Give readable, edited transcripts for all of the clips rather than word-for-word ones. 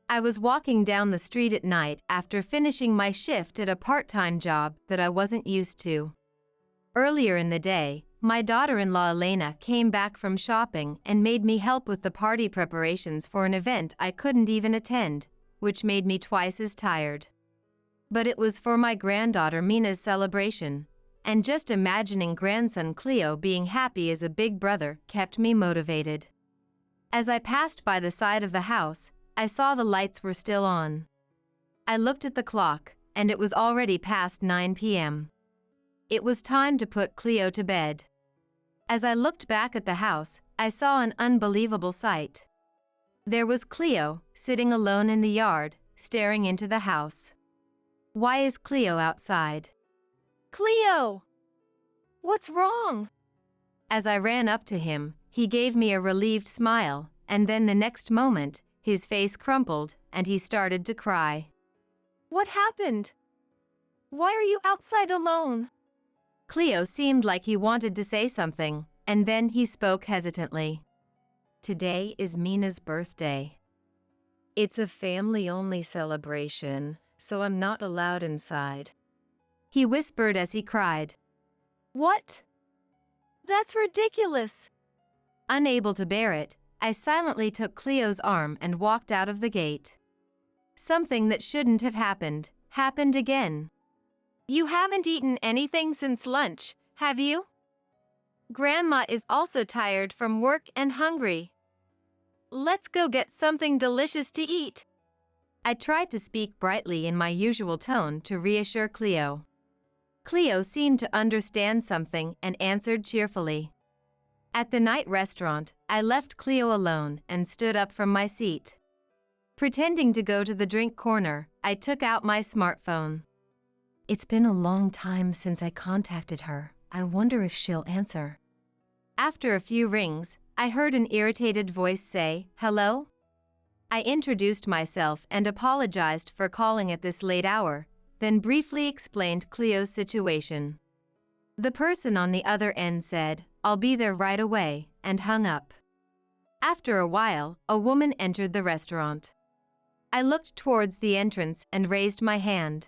I was walking down the street at night after finishing my shift at a part-time job that I wasn't used to. Earlier in the day, my daughter-in-law Elena came back from shopping and made me help with the party preparations for an event I couldn't even attend, which made me twice as tired. But it was for my granddaughter Mina's celebration, and just imagining grandson Cleo being happy as a big brother kept me motivated. As I passed by the side of the house, I saw the lights were still on. I looked at the clock, and it was already past 9 p.m. It was time to put Cleo to bed. As I looked back at the house, I saw an unbelievable sight. There was Cleo, sitting alone in the yard, staring into the house. Why is Cleo outside? Cleo! What's wrong? As I ran up to him, he gave me a relieved smile, and then the next moment, his face crumpled, and he started to cry. What happened? Why are you outside alone? Cleo seemed like he wanted to say something, and then he spoke hesitantly. Today is Mina's birthday. It's a family-only celebration, so I'm not allowed inside. He whispered as he cried. What? That's ridiculous. Unable to bear it, I silently took Cleo's arm and walked out of the gate. Something that shouldn't have happened, happened again. You haven't eaten anything since lunch, have you? Grandma is also tired from work and hungry. Let's go get something delicious to eat. I tried to speak brightly in my usual tone to reassure Cleo. Cleo seemed to understand something and answered cheerfully. At the night restaurant, I left Cleo alone and stood up from my seat. Pretending to go to the drink corner, I took out my smartphone. It's been a long time since I contacted her. I wonder if she'll answer. After a few rings, I heard an irritated voice say, "Hello?" I introduced myself and apologized for calling at this late hour, then briefly explained Cleo's situation. The person on the other end said, "I'll be there right away," and hung up. After a while, a woman entered the restaurant. I looked towards the entrance and raised my hand.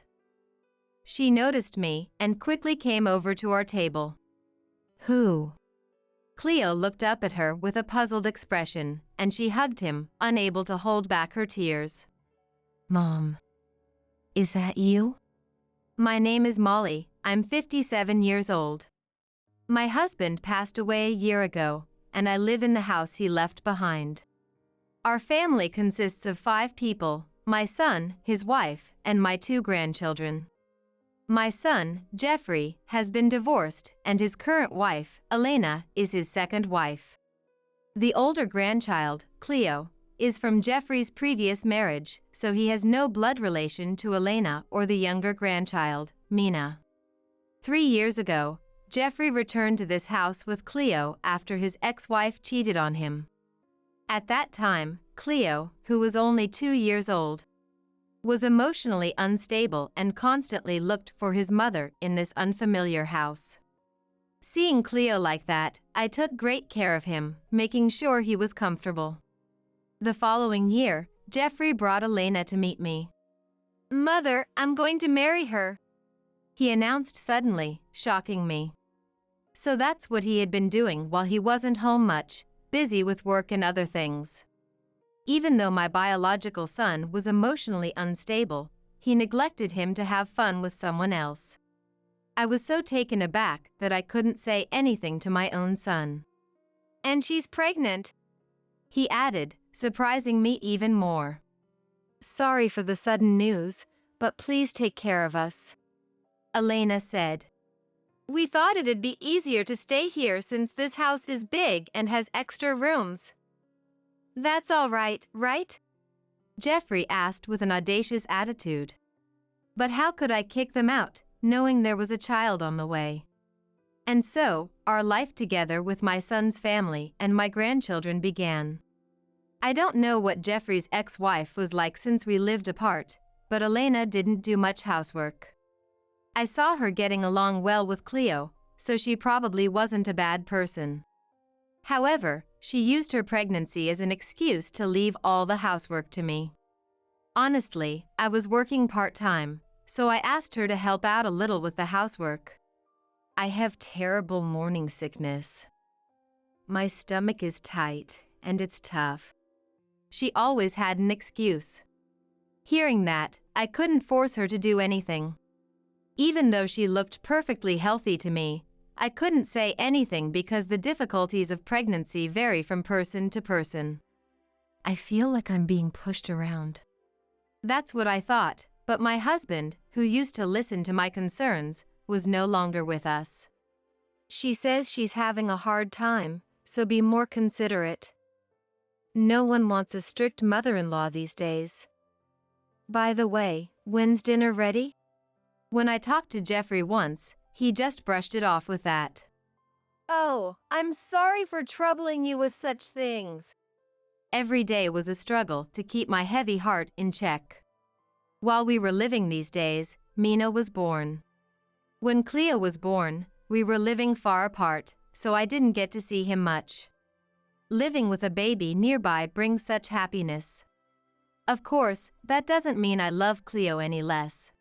She noticed me and quickly came over to our table. Who? Cleo looked up at her with a puzzled expression, and she hugged him, unable to hold back her tears. Mom. Is that you? My name is Molly. I'm 57 years old. My husband passed away a year ago, and I live in the house he left behind. Our family consists of 5 people, my son, his wife, and my 2 grandchildren. My son, Jeffrey, has been divorced, and his current wife, Elena, is his second wife. The older grandchild, Cleo, is from Jeffrey's previous marriage, so he has no blood relation to Elena or the younger grandchild, Mina. 3 years ago, Jeffrey returned to this house with Cleo after his ex-wife cheated on him. At that time, Cleo, who was only 2 years old, was emotionally unstable and constantly looked for his mother in this unfamiliar house. Seeing Cleo like that, I took great care of him, making sure he was comfortable. The following year, Jeffrey brought Elena to meet me. Mother, I'm going to marry her, he announced suddenly, shocking me. So that's what he had been doing while he wasn't home much, busy with work and other things. Even though my biological son was emotionally unstable, he neglected him to have fun with someone else. I was so taken aback that I couldn't say anything to my own son. And she's pregnant, he added, surprising me even more. Sorry for the sudden news, but please take care of us, Elena said. We thought it'd be easier to stay here since this house is big and has extra rooms. That's all right, right? Jeffrey asked with an audacious attitude. But how could I kick them out, knowing there was a child on the way? And so, our life together with my son's family and my grandchildren began. I don't know what Jeffrey's ex-wife was like since we lived apart, but Elena didn't do much housework. I saw her getting along well with Cleo, so she probably wasn't a bad person. However, she used her pregnancy as an excuse to leave all the housework to me. Honestly, I was working part-time, so I asked her to help out a little with the housework. I have terrible morning sickness. My stomach is tight, and it's tough. She always had an excuse. Hearing that, I couldn't force her to do anything. Even though she looked perfectly healthy to me, I couldn't say anything because the difficulties of pregnancy vary from person to person. I feel like I'm being pushed around. That's what I thought, but my husband, who used to listen to my concerns, was no longer with us. She says she's having a hard time, so be more considerate. No one wants a strict mother-in-law these days. By the way, when's dinner ready? When I talked to Jeffrey once, he just brushed it off with that. Oh, I'm sorry for troubling you with such things. Every day was a struggle to keep my heavy heart in check. While we were living these days, Mina was born. When Cleo was born, we were living far apart, so I didn't get to see him much. Living with a baby nearby brings such happiness. Of course, that doesn't mean I love Cleo any less.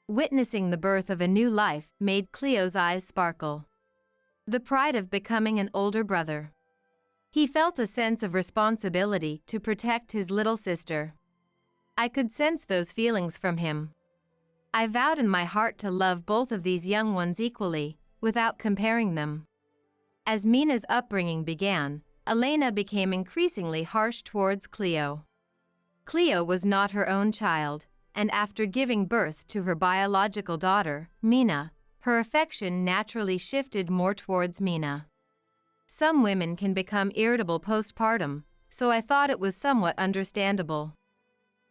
Witnessing the birth of a new life made Cleo's eyes sparkle. The pride of becoming an older brother. He felt a sense of responsibility to protect his little sister. I could sense those feelings from him. I vowed in my heart to love both of these young ones equally, without comparing them. As Mina's upbringing began, Elena became increasingly harsh towards Cleo. Cleo was not her own child, and after giving birth to her biological daughter, Mina, her affection naturally shifted more towards Mina. Some women can become irritable postpartum, so I thought it was somewhat understandable.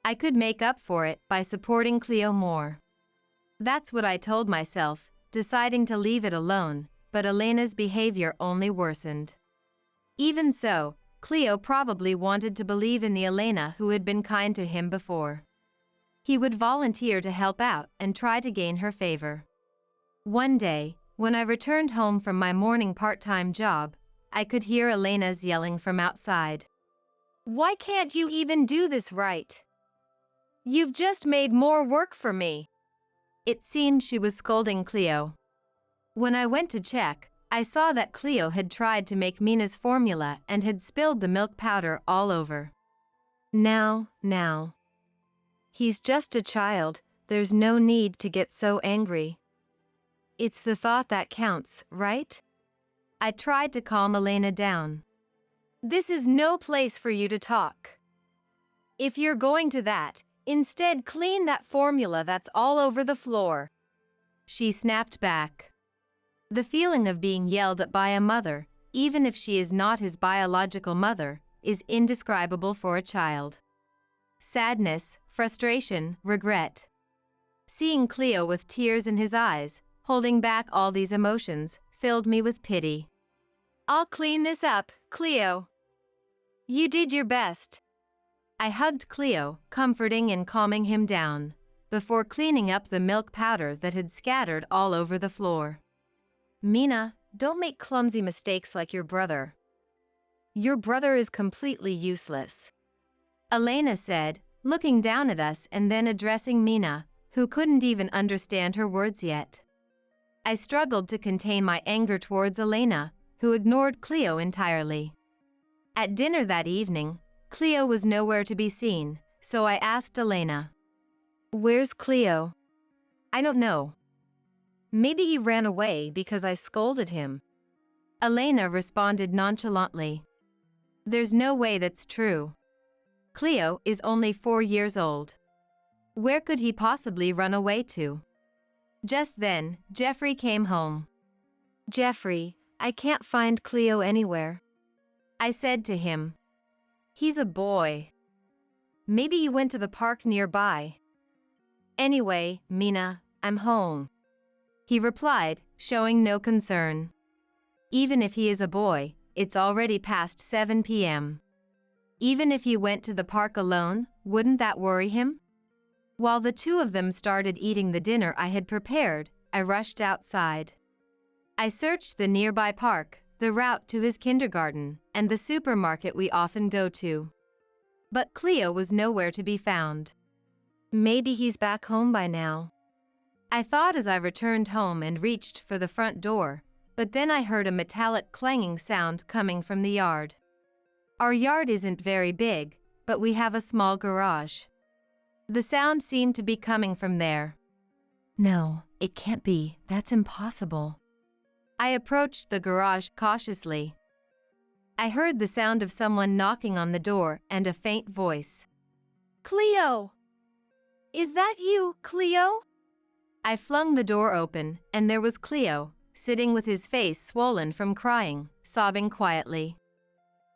I could make up for it by supporting Cleo more. That's what I told myself, deciding to leave it alone, but Elena's behavior only worsened. Even so, Cleo probably wanted to believe in the Elena who had been kind to him before. He would volunteer to help out and try to gain her favor. One day, when I returned home from my morning part-time job, I could hear Elena's yelling from outside. Why can't you even do this right? You've just made more work for me. It seemed she was scolding Cleo. When I went to check, I saw that Cleo had tried to make Mina's formula and had spilled the milk powder all over. Now. He's just a child, there's no need to get so angry. It's the thought that counts, right? I tried to calm Elena down. This is no place for you to talk. If you're going to that, instead clean that formula that's all over the floor. She snapped back. The feeling of being yelled at by a mother, even if she is not his biological mother, is indescribable for a child. Sadness, frustration, regret. Seeing Cleo with tears in his eyes, holding back all these emotions, filled me with pity. I'll clean this up, Cleo. You did your best. I hugged Cleo, comforting and calming him down, before cleaning up the milk powder that had scattered all over the floor. Mina, don't make clumsy mistakes like your brother. Your brother is completely useless. Elena said, looking down at us and then addressing Mina, who couldn't even understand her words yet. I struggled to contain my anger towards Elena, who ignored Cleo entirely. At dinner that evening, Cleo was nowhere to be seen, so I asked Elena. Where's Cleo? I don't know. Maybe he ran away because I scolded him. Elena responded nonchalantly. There's no way that's true. Cleo is only 4 years old. Where could he possibly run away to? Just then, Jeffrey came home. Jeffrey, I can't find Cleo anywhere. I said to him. He's a boy. Maybe he went to the park nearby. Anyway, Mina, I'm home. He replied, showing no concern. Even if he is a boy, it's already past 7 p.m. Even if he went to the park alone, wouldn't that worry him? While the two of them started eating the dinner I had prepared, I rushed outside. I searched the nearby park, the route to his kindergarten, and the supermarket we often go to. But Cleo was nowhere to be found. Maybe he's back home by now. I thought as I returned home and reached for the front door, but then I heard a metallic clanging sound coming from the yard. Our yard isn't very big, but we have a small garage. The sound seemed to be coming from there. No, it can't be. That's impossible. I approached the garage cautiously. I heard the sound of someone knocking on the door and a faint voice. Cleo! Is that you, Cleo? I flung the door open, and there was Cleo, sitting with his face swollen from crying, sobbing quietly.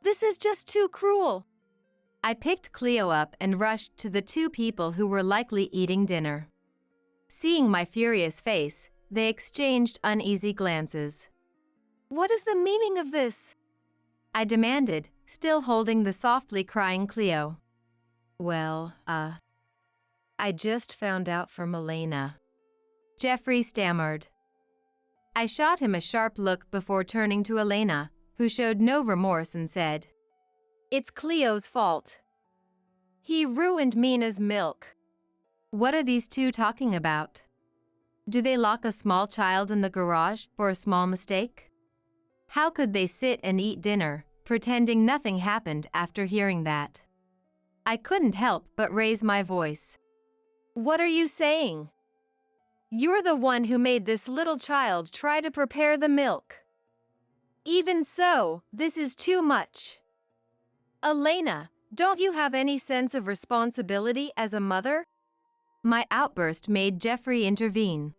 This is just too cruel. I picked Cleo up and rushed to the two people who were likely eating dinner. Seeing my furious face, they exchanged uneasy glances. What is the meaning of this? I demanded, still holding the softly crying Cleo. Well, I just found out from Elena. Jeffrey stammered. I shot him a sharp look before turning to Elena, who showed no remorse and said, It's Cleo's fault. He ruined Mina's milk. What are these two talking about? Do they lock a small child in the garage for a small mistake? How could they sit and eat dinner, pretending nothing happened after hearing that? I couldn't help but raise my voice. What are you saying? You're the one who made this little child try to prepare the milk. Even so, this is too much. Elena, don't you have any sense of responsibility as a mother? My outburst made Jeffrey intervene.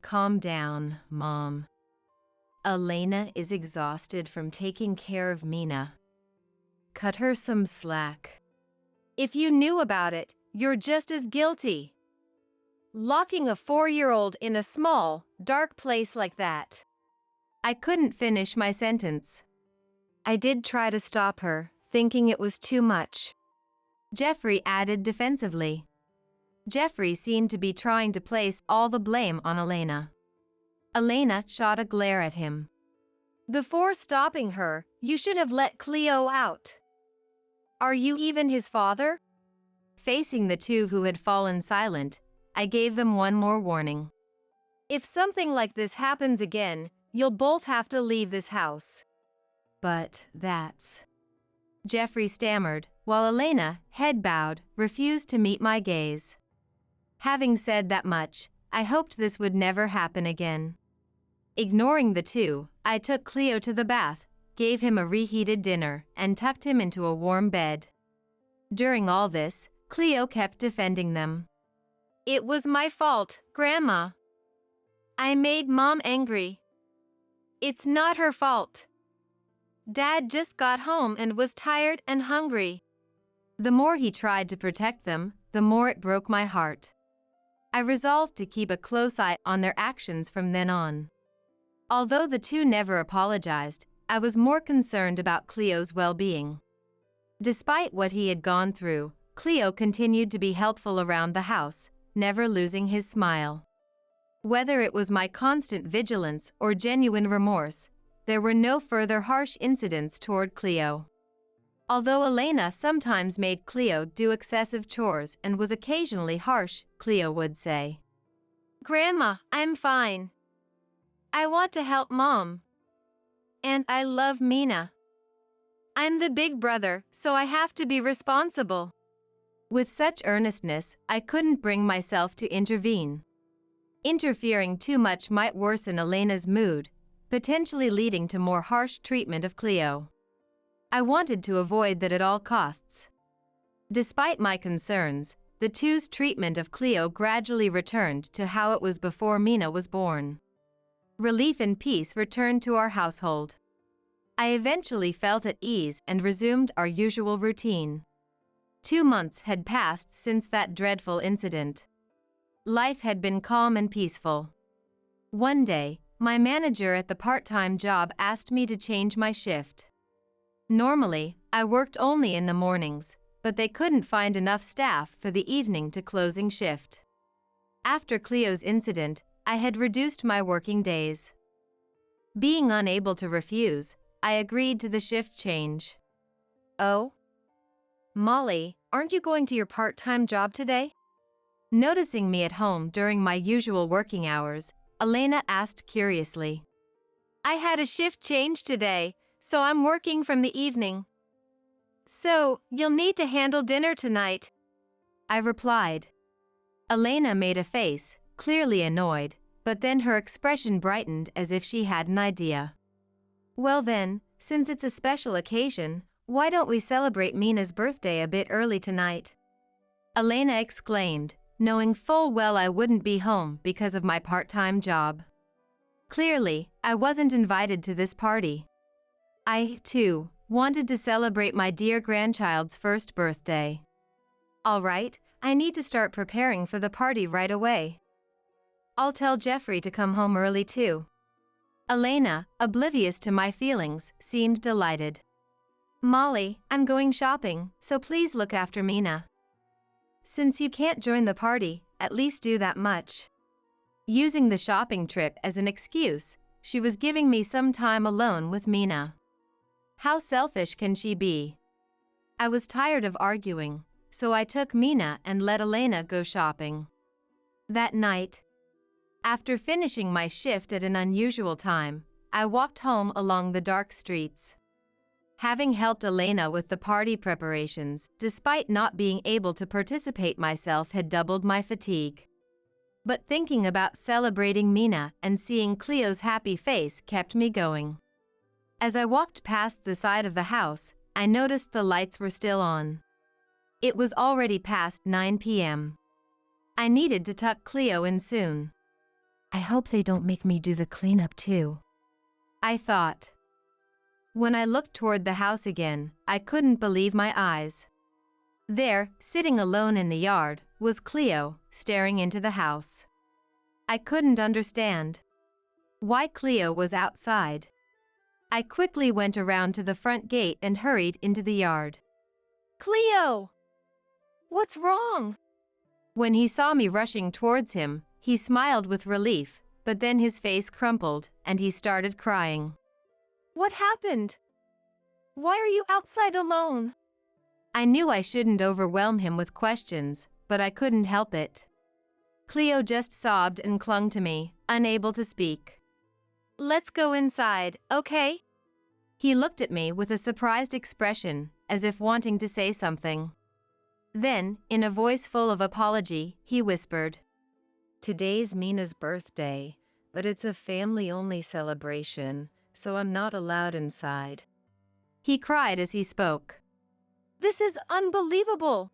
Calm down, Mom. Elena is exhausted from taking care of Mina. Cut her some slack. If you knew about it, you're just as guilty. Locking a 4-year-old in a small, dark place like that. I couldn't finish my sentence. I did try to stop her, thinking it was too much. Jeffrey added defensively. Jeffrey seemed to be trying to place all the blame on Elena. Elena shot a glare at him. Before stopping her, you should have let Cleo out. Are you even his father? Facing the two who had fallen silent, I gave them one more warning. If something like this happens again, you'll both have to leave this house. But that's... Jeffrey stammered, while Elena, head bowed, refused to meet my gaze. Having said that much, I hoped this would never happen again. Ignoring the two, I took Cleo to the bath, gave him a reheated dinner, and tucked him into a warm bed. During all this, Cleo kept defending them. It was my fault, Grandma. I made Mom angry. It's not her fault. Dad just got home and was tired and hungry. The more he tried to protect them, the more it broke my heart. I resolved to keep a close eye on their actions from then on. Although the two never apologized, I was more concerned about Cleo's well-being. Despite what he had gone through, Cleo continued to be helpful around the house, never losing his smile. Whether it was my constant vigilance or genuine remorse, there were no further harsh incidents toward Cleo. Although Elena sometimes made Cleo do excessive chores and was occasionally harsh, Cleo would say, Grandma, I'm fine. I want to help Mom. And I love Mina. I'm the big brother, so I have to be responsible. With such earnestness, I couldn't bring myself to intervene. Interfering too much might worsen Elena's mood, potentially leading to more harsh treatment of Cleo. I wanted to avoid that at all costs. Despite my concerns, the two's treatment of Cleo gradually returned to how it was before Mina was born. Relief and peace returned to our household. I eventually felt at ease and resumed our usual routine. 2 months had passed since that dreadful incident. Life had been calm and peaceful. One day, my manager at the part-time job asked me to change my shift. Normally, I worked only in the mornings, but they couldn't find enough staff for the evening to closing shift. After Cleo's incident, I had reduced my working days. Being unable to refuse, I agreed to the shift change. Oh? Molly, aren't you going to your part-time job today? Noticing me at home during my usual working hours, Elena asked curiously. I had a shift change today, so I'm working from the evening. So, you'll need to handle dinner tonight, I replied. Elena made a face, clearly annoyed, but then her expression brightened as if she had an idea. Well then, since it's a special occasion, why don't we celebrate Mina's birthday a bit early tonight? Elena exclaimed, knowing full well I wouldn't be home because of my part-time job. Clearly, I wasn't invited to this party. I, too, wanted to celebrate my dear grandchild's first birthday. All right, I need to start preparing for the party right away. I'll tell Jeffrey to come home early too. Elena, oblivious to my feelings, seemed delighted. Molly, I'm going shopping, so please look after Mina. Since you can't join the party, at least do that much. Using the shopping trip as an excuse, she was giving me some time alone with Mina. How selfish can she be? I was tired of arguing, so I took Mina and let Elena go shopping. That night, after finishing my shift at an unusual time, I walked home along the dark streets. Having helped Elena with the party preparations, despite not being able to participate myself, had doubled my fatigue. But thinking about celebrating Mina and seeing Cleo's happy face kept me going. As I walked past the side of the house, I noticed the lights were still on. It was already past 9 p.m. I needed to tuck Cleo in soon. I hope they don't make me do the cleanup too, I thought. When I looked toward the house again, I couldn't believe my eyes. There, sitting alone in the yard, was Cleo, staring into the house. I couldn't understand why Cleo was outside. I quickly went around to the front gate and hurried into the yard. Cleo! What's wrong? When he saw me rushing towards him, he smiled with relief, but then his face crumpled, and he started crying. What happened? Why are you outside alone? I knew I shouldn't overwhelm him with questions, but I couldn't help it. Cleo just sobbed and clung to me, unable to speak. Let's go inside, okay? He looked at me with a surprised expression, as if wanting to say something. Then, in a voice full of apology, he whispered, Today's Mina's birthday, but it's a family-only celebration, so I'm not allowed inside. He cried as he spoke. This is unbelievable!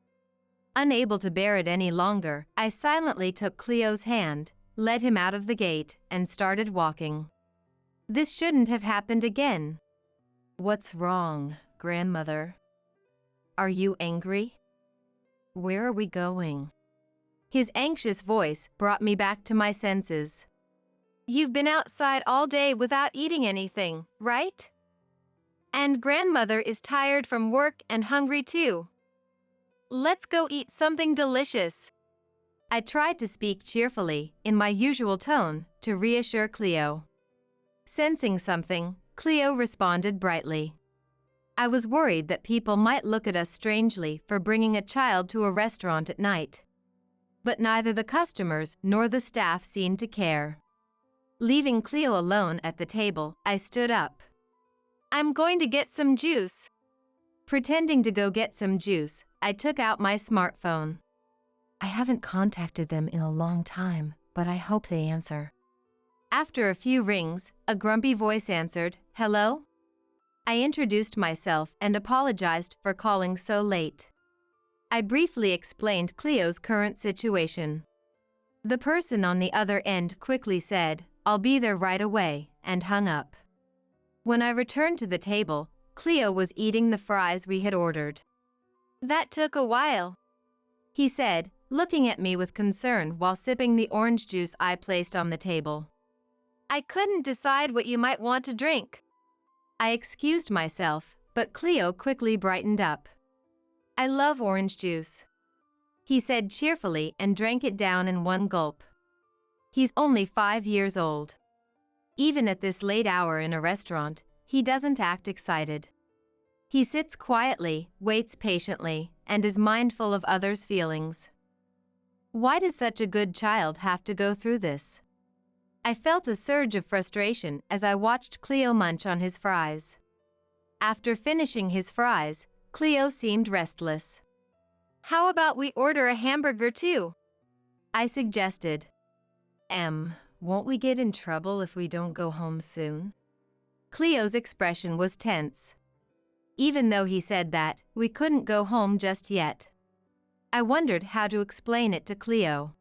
Unable to bear it any longer, I silently took Cleo's hand, led him out of the gate, and started walking. This shouldn't have happened again. What's wrong, grandmother? Are you angry? Where are we going? His anxious voice brought me back to my senses. You've been outside all day without eating anything, right? And grandmother is tired from work and hungry too. Let's go eat something delicious. I tried to speak cheerfully, in my usual tone, to reassure Cleo. Sensing something, Cleo responded brightly. I was worried that people might look at us strangely for bringing a child to a restaurant at night. But neither the customers nor the staff seemed to care. Leaving Cleo alone at the table, I stood up. I'm going to get some juice. Pretending to go get some juice, I took out my smartphone. I haven't contacted them in a long time, but I hope they answer. After a few rings, a grumpy voice answered, Hello? I introduced myself and apologized for calling so late. I briefly explained Cleo's current situation. The person on the other end quickly said, I'll be there right away, and hung up. When I returned to the table, Cleo was eating the fries we had ordered. That took a while, he said, looking at me with concern while sipping the orange juice I placed on the table. I couldn't decide what you might want to drink. I excused myself, but Cleo quickly brightened up. I love orange juice, he said cheerfully and drank it down in one gulp. He's only 5 years old. Even at this late hour in a restaurant, he doesn't act excited. He sits quietly, waits patiently, and is mindful of others' feelings. Why does such a good child have to go through this? I felt a surge of frustration as I watched Cleo munch on his fries. After finishing his fries, Cleo seemed restless. How about we order a hamburger too? I suggested. Won't we get in trouble if we don't go home soon? Cleo's expression was tense. Even though he said that, we couldn't go home just yet. I wondered how to explain it to Cleo.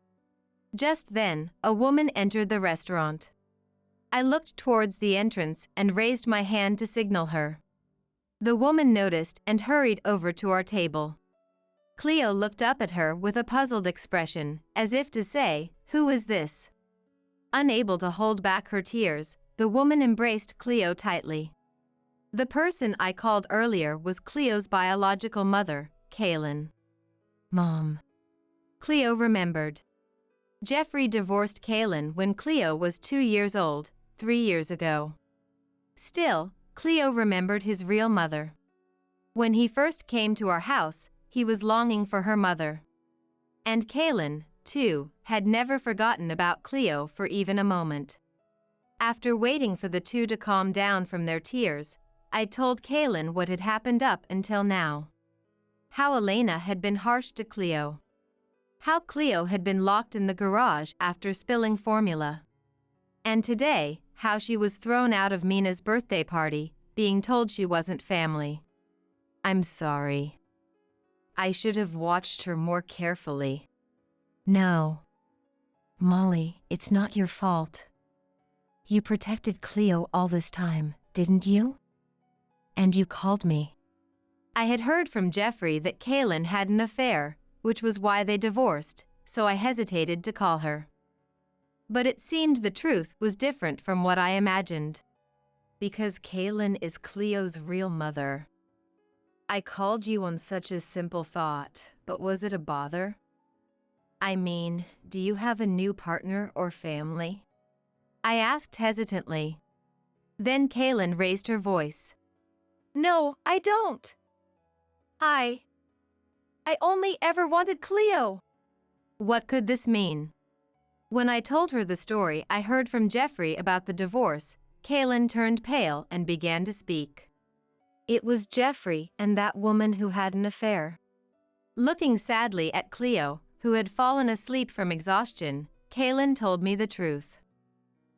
Just then, a woman entered the restaurant. I looked towards the entrance and raised my hand to signal her. The woman noticed and hurried over to our table. Cleo looked up at her with a puzzled expression, as if to say, "Who is this?" Unable to hold back her tears, the woman embraced Cleo tightly. The person I called earlier was Cleo's biological mother, Kaylin. Mom. Cleo remembered. Jeffrey divorced Kaylin when Cleo was 2 years old, 3 years ago. Still, Cleo remembered his real mother. When he first came to our house, he was longing for her mother. And Kaylin, too, had never forgotten about Cleo for even a moment. After waiting for the two to calm down from their tears, I told Kaylin what had happened up until now. How Elena had been harsh to Cleo. How Cleo had been locked in the garage after spilling formula. And today, how she was thrown out of Mina's birthday party, being told she wasn't family. I'm sorry. I should have watched her more carefully. No. Molly, it's not your fault. You protected Cleo all this time, didn't you? And you called me. I had heard from Jeffrey that Kaylin had an affair, which was why they divorced, so I hesitated to call her. But it seemed the truth was different from what I imagined. Because Kaylin is Cleo's real mother. I called you on such a simple thought, but was it a bother? I mean, do you have a new partner or family? I asked hesitantly. Then Kaylin raised her voice. No, I don't. I only ever wanted Cleo. What could this mean? When I told her the story I heard from Jeffrey about the divorce, Kaylin turned pale and began to speak. It was Jeffrey and that woman who had an affair. Looking sadly at Cleo, who had fallen asleep from exhaustion, Kaylin told me the truth.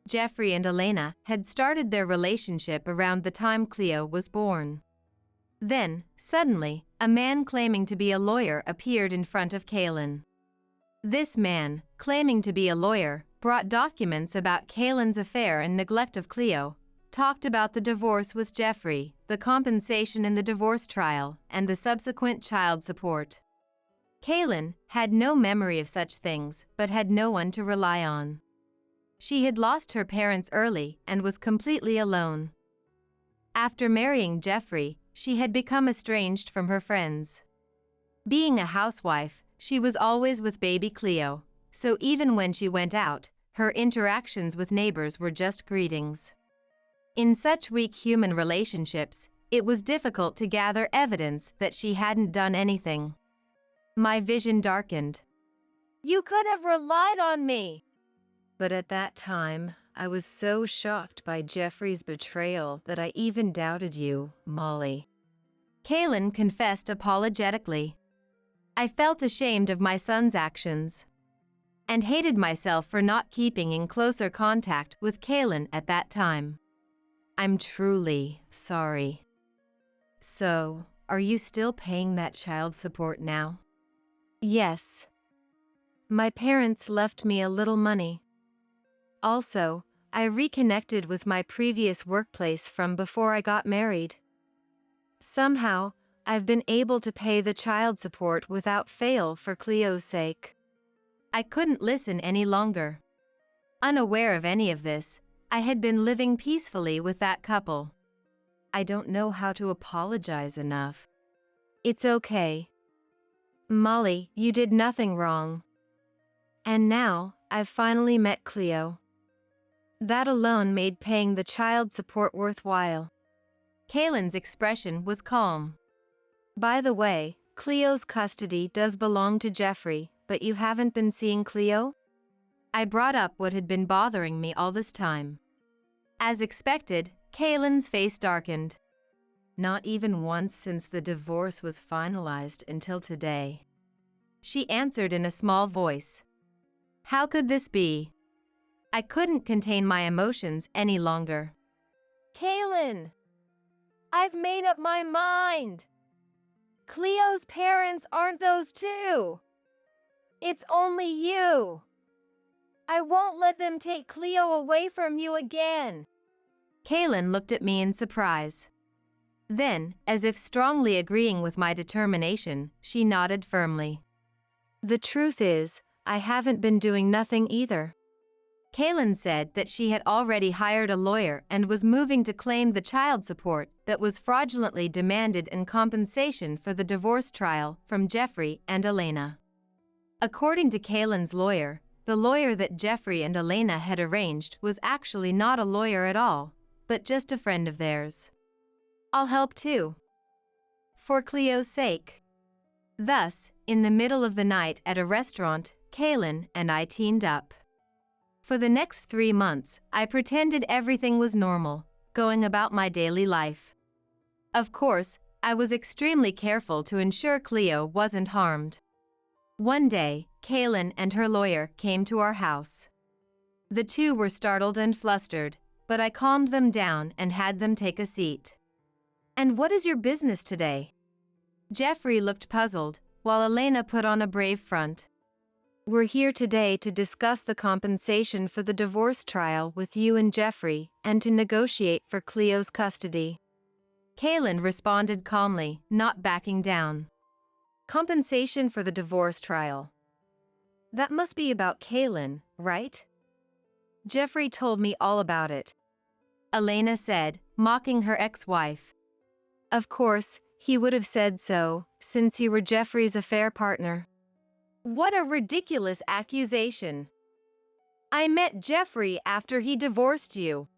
Jeffrey and Elena had started their relationship around the time Cleo was born. Then, suddenly, a man claiming to be a lawyer appeared in front of Kaylin. This man, claiming to be a lawyer, brought documents about Kaylin's affair and neglect of Cleo, talked about the divorce with Jeffrey, the compensation in the divorce trial, and the subsequent child support. Kaylin had no memory of such things, but had no one to rely on. She had lost her parents early and was completely alone. After marrying Jeffrey, she had become estranged from her friends. Being a housewife, she was always with baby Cleo, so even when she went out, her interactions with neighbors were just greetings. In such weak human relationships, it was difficult to gather evidence that she hadn't done anything. My vision darkened. You could have relied on me. But at that time, I was so shocked by Jeffrey's betrayal that I even doubted you, Molly. Kaylin confessed apologetically. I felt ashamed of my son's actions and hated myself for not keeping in closer contact with Kaylin at that time. I'm truly sorry. So, are you still paying that child support now? Yes. My parents left me a little money. Also, I reconnected with my previous workplace from before I got married. Somehow, I've been able to pay the child support without fail for Cleo's sake. I couldn't listen any longer. Unaware of any of this, I had been living peacefully with that couple. I don't know how to apologize enough. It's okay. Molly, you did nothing wrong. And now, I've finally met Cleo. That alone made paying the child support worthwhile. Kaylin's expression was calm. By the way, Cleo's custody does belong to Jeffrey, but you haven't been seeing Cleo? I brought up what had been bothering me all this time. As expected, Kaylin's face darkened. Not even once since the divorce was finalized until today. She answered in a small voice. How could this be? I couldn't contain my emotions any longer. Kaylin, I've made up my mind. Cleo's parents aren't those two. It's only you. I won't let them take Cleo away from you again. Kaylin looked at me in surprise. Then, as if strongly agreeing with my determination, she nodded firmly. The truth is, I haven't been doing nothing either. Kaylin said that she had already hired a lawyer and was moving to claim the child support that was fraudulently demanded in compensation for the divorce trial from Jeffrey and Elena. According to Kaylin's lawyer, the lawyer that Jeffrey and Elena had arranged was actually not a lawyer at all, but just a friend of theirs. I'll help too. For Cleo's sake. Thus, in the middle of the night at a restaurant, Kaylin and I teamed up. For the next 3 months, I pretended everything was normal, going about my daily life. Of course, I was extremely careful to ensure Cleo wasn't harmed. One day, Kaylin and her lawyer came to our house. The two were startled and flustered, but I calmed them down and had them take a seat. And what is your business today? Jeffrey looked puzzled, while Elena put on a brave front. We're here today to discuss the compensation for the divorce trial with you and Jeffrey, and to negotiate for Cleo's custody. Kaylin responded calmly, not backing down. Compensation for the divorce trial. That must be about Kaylin, right? Jeffrey told me all about it. Elena said, mocking her ex-wife. Of course, he would have said so, since you were Jeffrey's affair partner. What a ridiculous accusation. I met Jeffrey after he divorced you.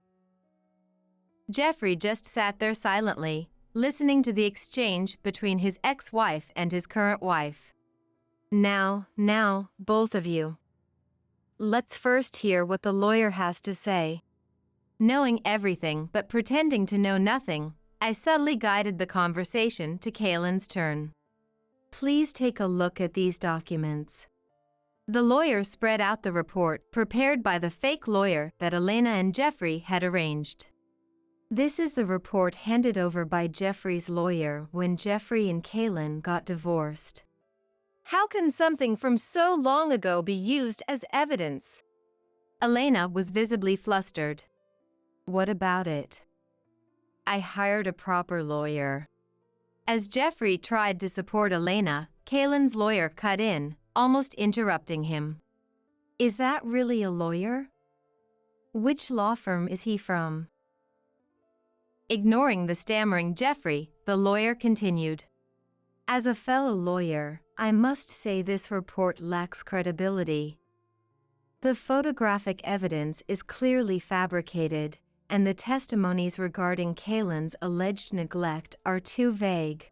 Jeffrey just sat there silently, listening to the exchange between his ex-wife and his current wife. Now, both of you. Let's first hear what the lawyer has to say. Knowing everything but pretending to know nothing, I subtly guided the conversation to Kaylin's turn. Please take a look at these documents. The lawyer spread out the report prepared by the fake lawyer that Elena and Jeffrey had arranged. This is the report handed over by Jeffrey's lawyer when Jeffrey and Kaylin got divorced. How can something from so long ago be used as evidence? Elena was visibly flustered. What about it? I hired a proper lawyer. As Jeffrey tried to support Elena, Kaylin's lawyer cut in, almost interrupting him. Is that really a lawyer? Which law firm is he from? Ignoring the stammering Jeffrey, the lawyer continued. As a fellow lawyer, I must say this report lacks credibility. The photographic evidence is clearly fabricated, and the testimonies regarding Kaylin's alleged neglect are too vague.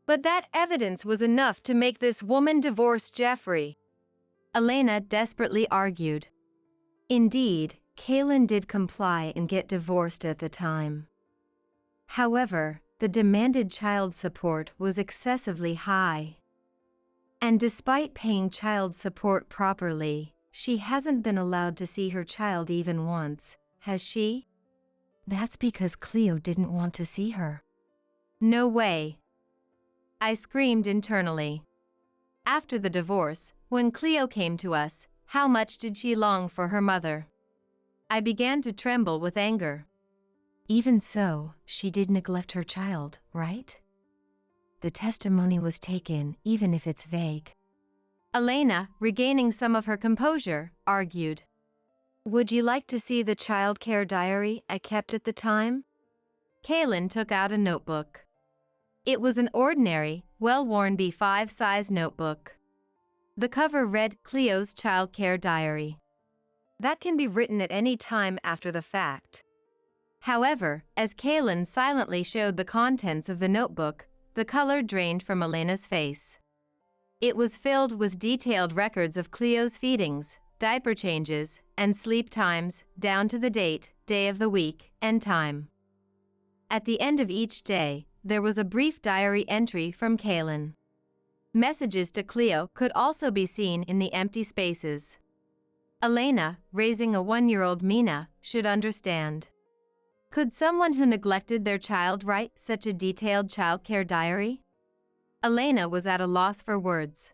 But that evidence was enough to make this woman divorce Jeffrey. Elena desperately argued. Indeed, Kaylin did comply and get divorced at the time. However, the demanded child support was excessively high. And despite paying child support properly, she hasn't been allowed to see her child even once, has she? That's because Cleo didn't want to see her. No way. I screamed internally. After the divorce, when Cleo came to us, how much did she long for her mother? I began to tremble with anger. Even so, she did neglect her child, right? The testimony was taken, even if it's vague. Elena, regaining some of her composure, argued. Would you like to see the child care diary I kept at the time? Kaylin took out a notebook. It was an ordinary, well-worn B5 size notebook. The cover read Cleo's child care diary. That can be written at any time after the fact. However, as Kaylin silently showed the contents of the notebook, the color drained from Elena's face. It was filled with detailed records of Cleo's feedings, diaper changes, and sleep times, down to the date, day of the week, and time. At the end of each day, there was a brief diary entry from Kaylin. Messages to Cleo could also be seen in the empty spaces. Elena, raising a 1-year-old Mina, should understand. Could someone who neglected their child write such a detailed childcare diary? Elena was at a loss for words.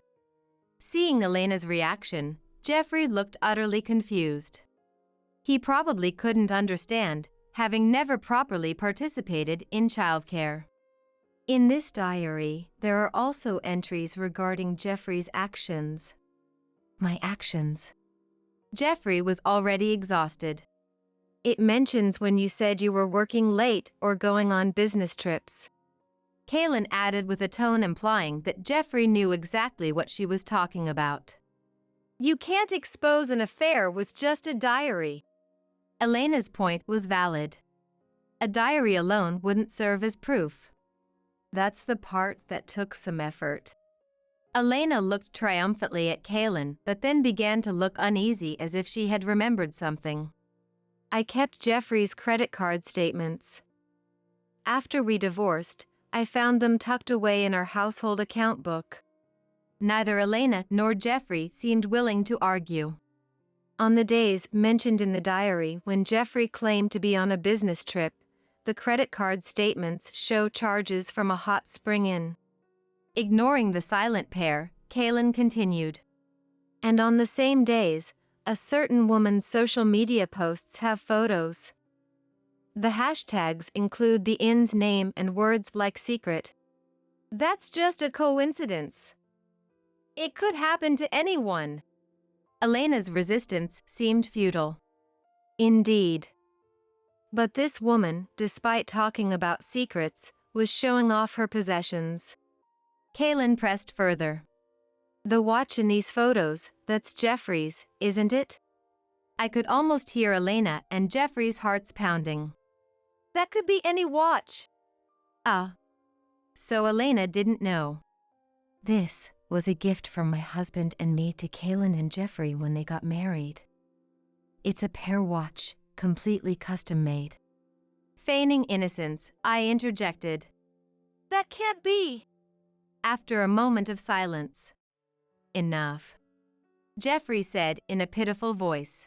Seeing Elena's reaction, Jeffrey looked utterly confused. He probably couldn't understand, having never properly participated in childcare. In this diary, there are also entries regarding Jeffrey's actions. My actions. Jeffrey was already exhausted. It mentions when you said you were working late or going on business trips. Kaylin added with a tone implying that Jeffrey knew exactly what she was talking about. You can't expose an affair with just a diary. Elena's point was valid. A diary alone wouldn't serve as proof. That's the part that took some effort. Elena looked triumphantly at Kaylin, but then began to look uneasy as if she had remembered something. I kept Jeffrey's credit card statements. After we divorced, I found them tucked away in our household account book. Neither Elena nor Jeffrey seemed willing to argue. On the days mentioned in the diary when Jeffrey claimed to be on a business trip, the credit card statements show charges from a hot spring inn. Ignoring the silent pair, Kaylin continued. And on the same days, a certain woman's social media posts have photos. The hashtags include the inn's name and words like secret. That's just a coincidence. It could happen to anyone. Elena's resistance seemed futile. Indeed. But this woman, despite talking about secrets, was showing off her possessions. Kaylin pressed further. The watch in these photos, that's Jeffrey's, isn't it? I could almost hear Elena and Jeffrey's hearts pounding. That could be any watch. So Elena didn't know. This was a gift from my husband and me to Kaylin and Jeffrey when they got married. It's a pair watch, completely custom made. Feigning innocence, I interjected. That can't be. After a moment of silence. Enough. Jeffrey said in a pitiful voice.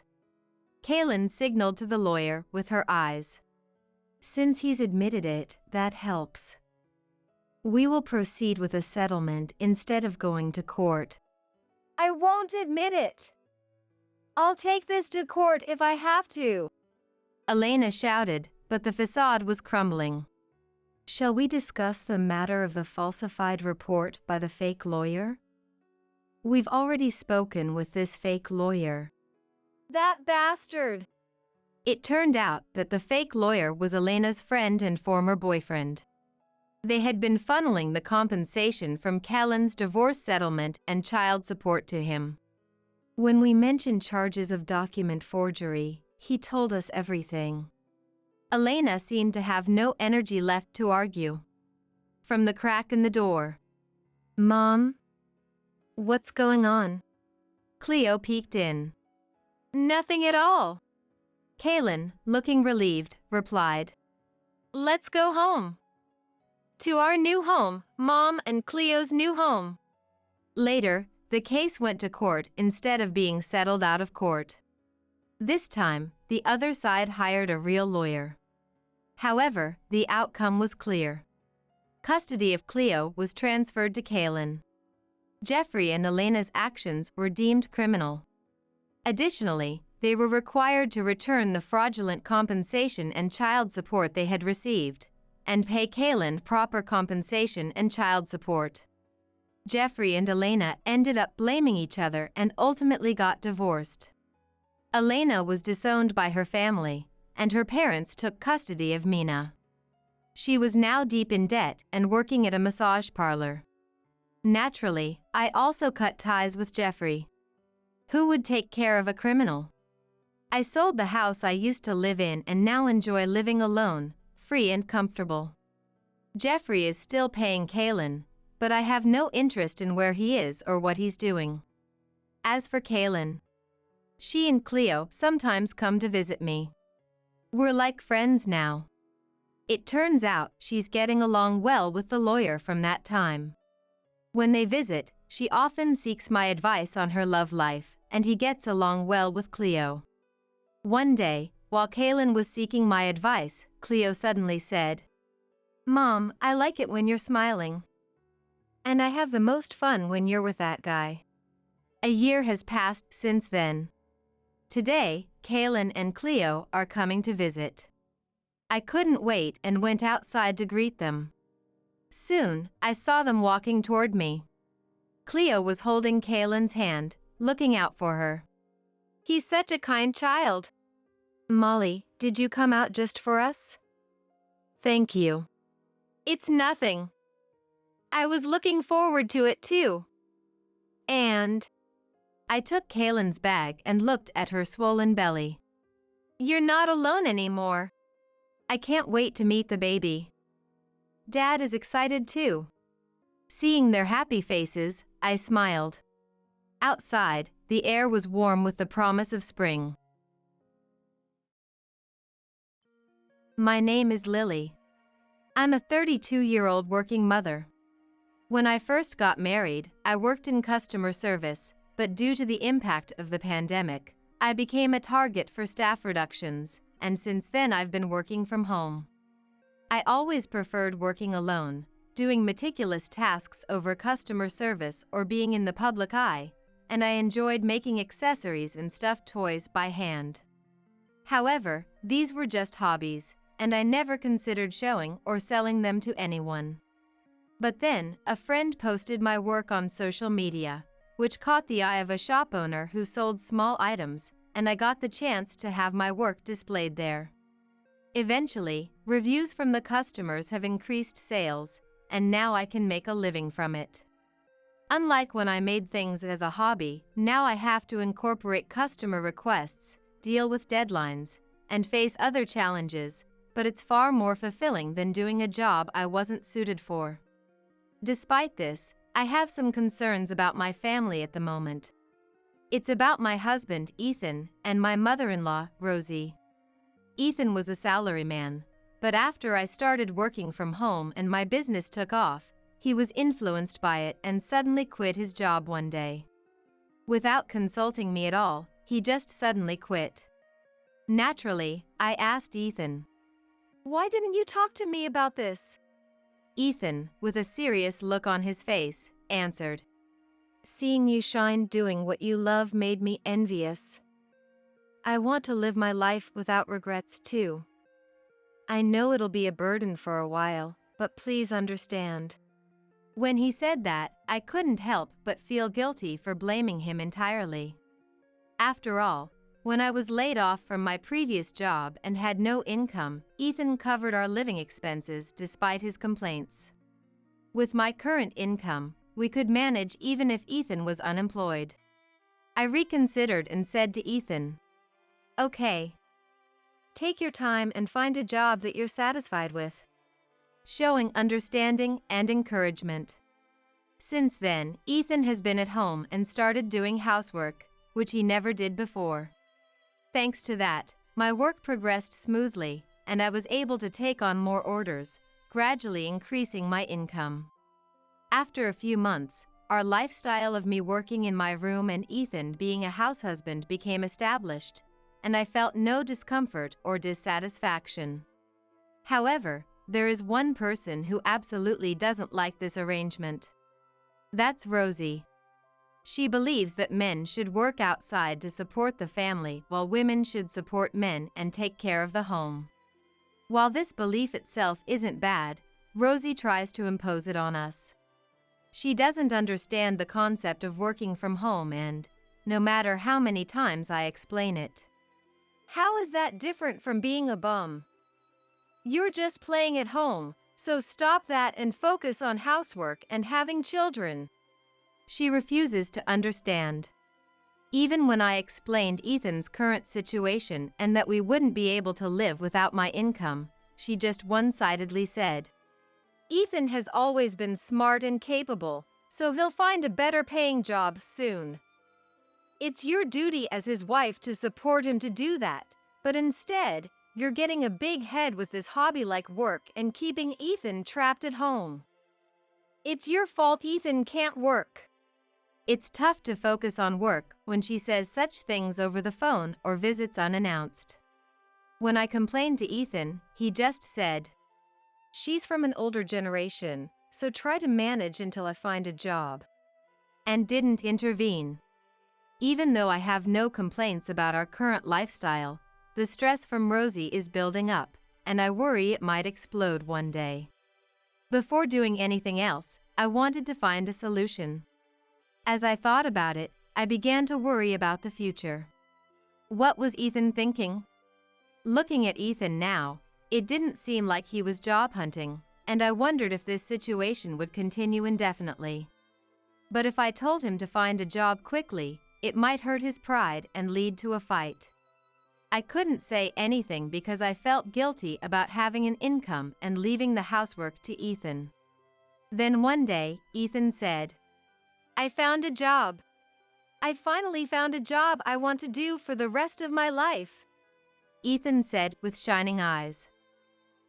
Kaylin signaled to the lawyer with her eyes. Since he's admitted it, that helps. We will proceed with a settlement instead of going to court. I won't admit it. I'll take this to court if I have to. Elena shouted, but the facade was crumbling. Shall we discuss the matter of the falsified report by the fake lawyer? We've already spoken with this fake lawyer. That bastard. It turned out that the fake lawyer was Elena's friend and former boyfriend. They had been funneling the compensation from Kaylin's divorce settlement and child support to him. When we mentioned charges of document forgery, he told us everything. Elena seemed to have no energy left to argue. From the crack in the door. Mom? What's going on? Cleo peeked in. Nothing at all. Kaylin, looking relieved, replied. Let's go home. To our new home, Mom and Cleo's new home. Later, the case went to court instead of being settled out of court. This time, the other side hired a real lawyer. However, the outcome was clear. Custody of Cleo was transferred to Kaylin. Jeffrey and Elena's actions were deemed criminal. Additionally, they were required to return the fraudulent compensation and child support they had received, and pay Kaylin proper compensation and child support. Jeffrey and Elena ended up blaming each other and ultimately got divorced. Elena was disowned by her family, and her parents took custody of Mina. She was now deep in debt and working at a massage parlor. Naturally, I also cut ties with Jeffrey. Who would take care of a criminal? I sold the house I used to live in and now enjoy living alone, free and comfortable. Jeffrey is still paying Kaylin, but I have no interest in where he is or what he's doing. As for Kaylin, she and Cleo sometimes come to visit me. We're like friends now. It turns out she's getting along well with the lawyer from that time. When they visit, she often seeks my advice on her love life, and he gets along well with Cleo. One day, while Kaylin was seeking my advice, Cleo suddenly said, "Mom, I like it when you're smiling. And I have the most fun when you're with that guy." A year has passed since then. Today, Kaylin and Cleo are coming to visit. I couldn't wait and went outside to greet them. Soon, I saw them walking toward me. Cleo was holding Kaylin's hand, looking out for her. He's such a kind child. "Molly, did you come out just for us?" "Thank you." It's nothing. I was looking forward to it too. And I took Kaylin's bag and looked at her swollen belly. you're not alone anymore. I can't wait to meet the baby. Dad is excited too. Seeing their happy faces, I smiled. Outside, the air was warm with the promise of spring. My name is Lily. I'm a 32-year-old working mother. When I first got married, I worked in customer service, but due to the impact of the pandemic, I became a target for staff reductions, and since then I've been working from home. I always preferred working alone, doing meticulous tasks over customer service or being in the public eye, and I enjoyed making accessories and stuffed toys by hand. However, these were just hobbies, and I never considered showing or selling them to anyone. But then, a friend posted my work on social media, which caught the eye of a shop owner who sold small items, and I got the chance to have my work displayed there. Eventually, reviews from the customers have increased sales, and now I can make a living from it. Unlike when I made things as a hobby, now I have to incorporate customer requests, deal with deadlines, and face other challenges, but it's far more fulfilling than doing a job I wasn't suited for. Despite this, I have some concerns about my family at the moment. It's about my husband, Ethan, and my mother-in-law, Rosie. Ethan was a salaryman, but after I started working from home and my business took off, he was influenced by it and suddenly quit his job one day. Without consulting me at all, he just suddenly quit. Naturally, I asked Ethan, Why didn't you talk to me about this? Ethan, with a serious look on his face, answered, Seeing you shine doing what you love made me envious. I want to live my life without regrets too. I know it'll be a burden for a while, but please understand. When he said that, I couldn't help but feel guilty for blaming him entirely. After all, when I was laid off from my previous job and had no income, Ethan covered our living expenses despite his complaints. With my current income, we could manage even if Ethan was unemployed. I reconsidered and said to Ethan, Okay. Take your time and find a job that you're satisfied with. Showing understanding and encouragement. Since then, Ethan has been at home and started doing housework, which he never did before. Thanks to that, my work progressed smoothly, and I was able to take on more orders, gradually increasing my income. After a few months, our lifestyle of me working in my room and Ethan being a house husband became established, and I felt no discomfort or dissatisfaction. However, there is one person who absolutely doesn't like this arrangement. That's Rosie. She believes that men should work outside to support the family while women should support men and take care of the home. While this belief itself isn't bad, Rosie tries to impose it on us. She doesn't understand the concept of working from home and, no matter how many times I explain it. How is that different from being a bum? You're just playing at home, so stop that and focus on housework and having children. She refuses to understand. Even when I explained Ethan's current situation and that we wouldn't be able to live without my income, she just one-sidedly said, Ethan has always been smart and capable, so he'll find a better paying job soon. It's your duty as his wife to support him to do that, but instead, you're getting a big head with this hobby like work and keeping Ethan trapped at home. It's your fault Ethan can't work. It's tough to focus on work when she says such things over the phone or visits unannounced. When I complained to Ethan, he just said, "She's from an older generation, so try to manage until I find a job," and didn't intervene. Even though I have no complaints about our current lifestyle, the stress from Rosie is building up, and I worry it might explode one day. Before doing anything else, I wanted to find a solution. As I thought about it, I began to worry about the future. What was Ethan thinking? Looking at Ethan now, it didn't seem like he was job hunting, and I wondered if this situation would continue indefinitely. But if I told him to find a job quickly, it might hurt his pride and lead to a fight. I couldn't say anything because I felt guilty about having an income and leaving the housework to Ethan. Then one day, Ethan said, "I found a job. I finally found a job I want to do for the rest of my life," Ethan said with shining eyes.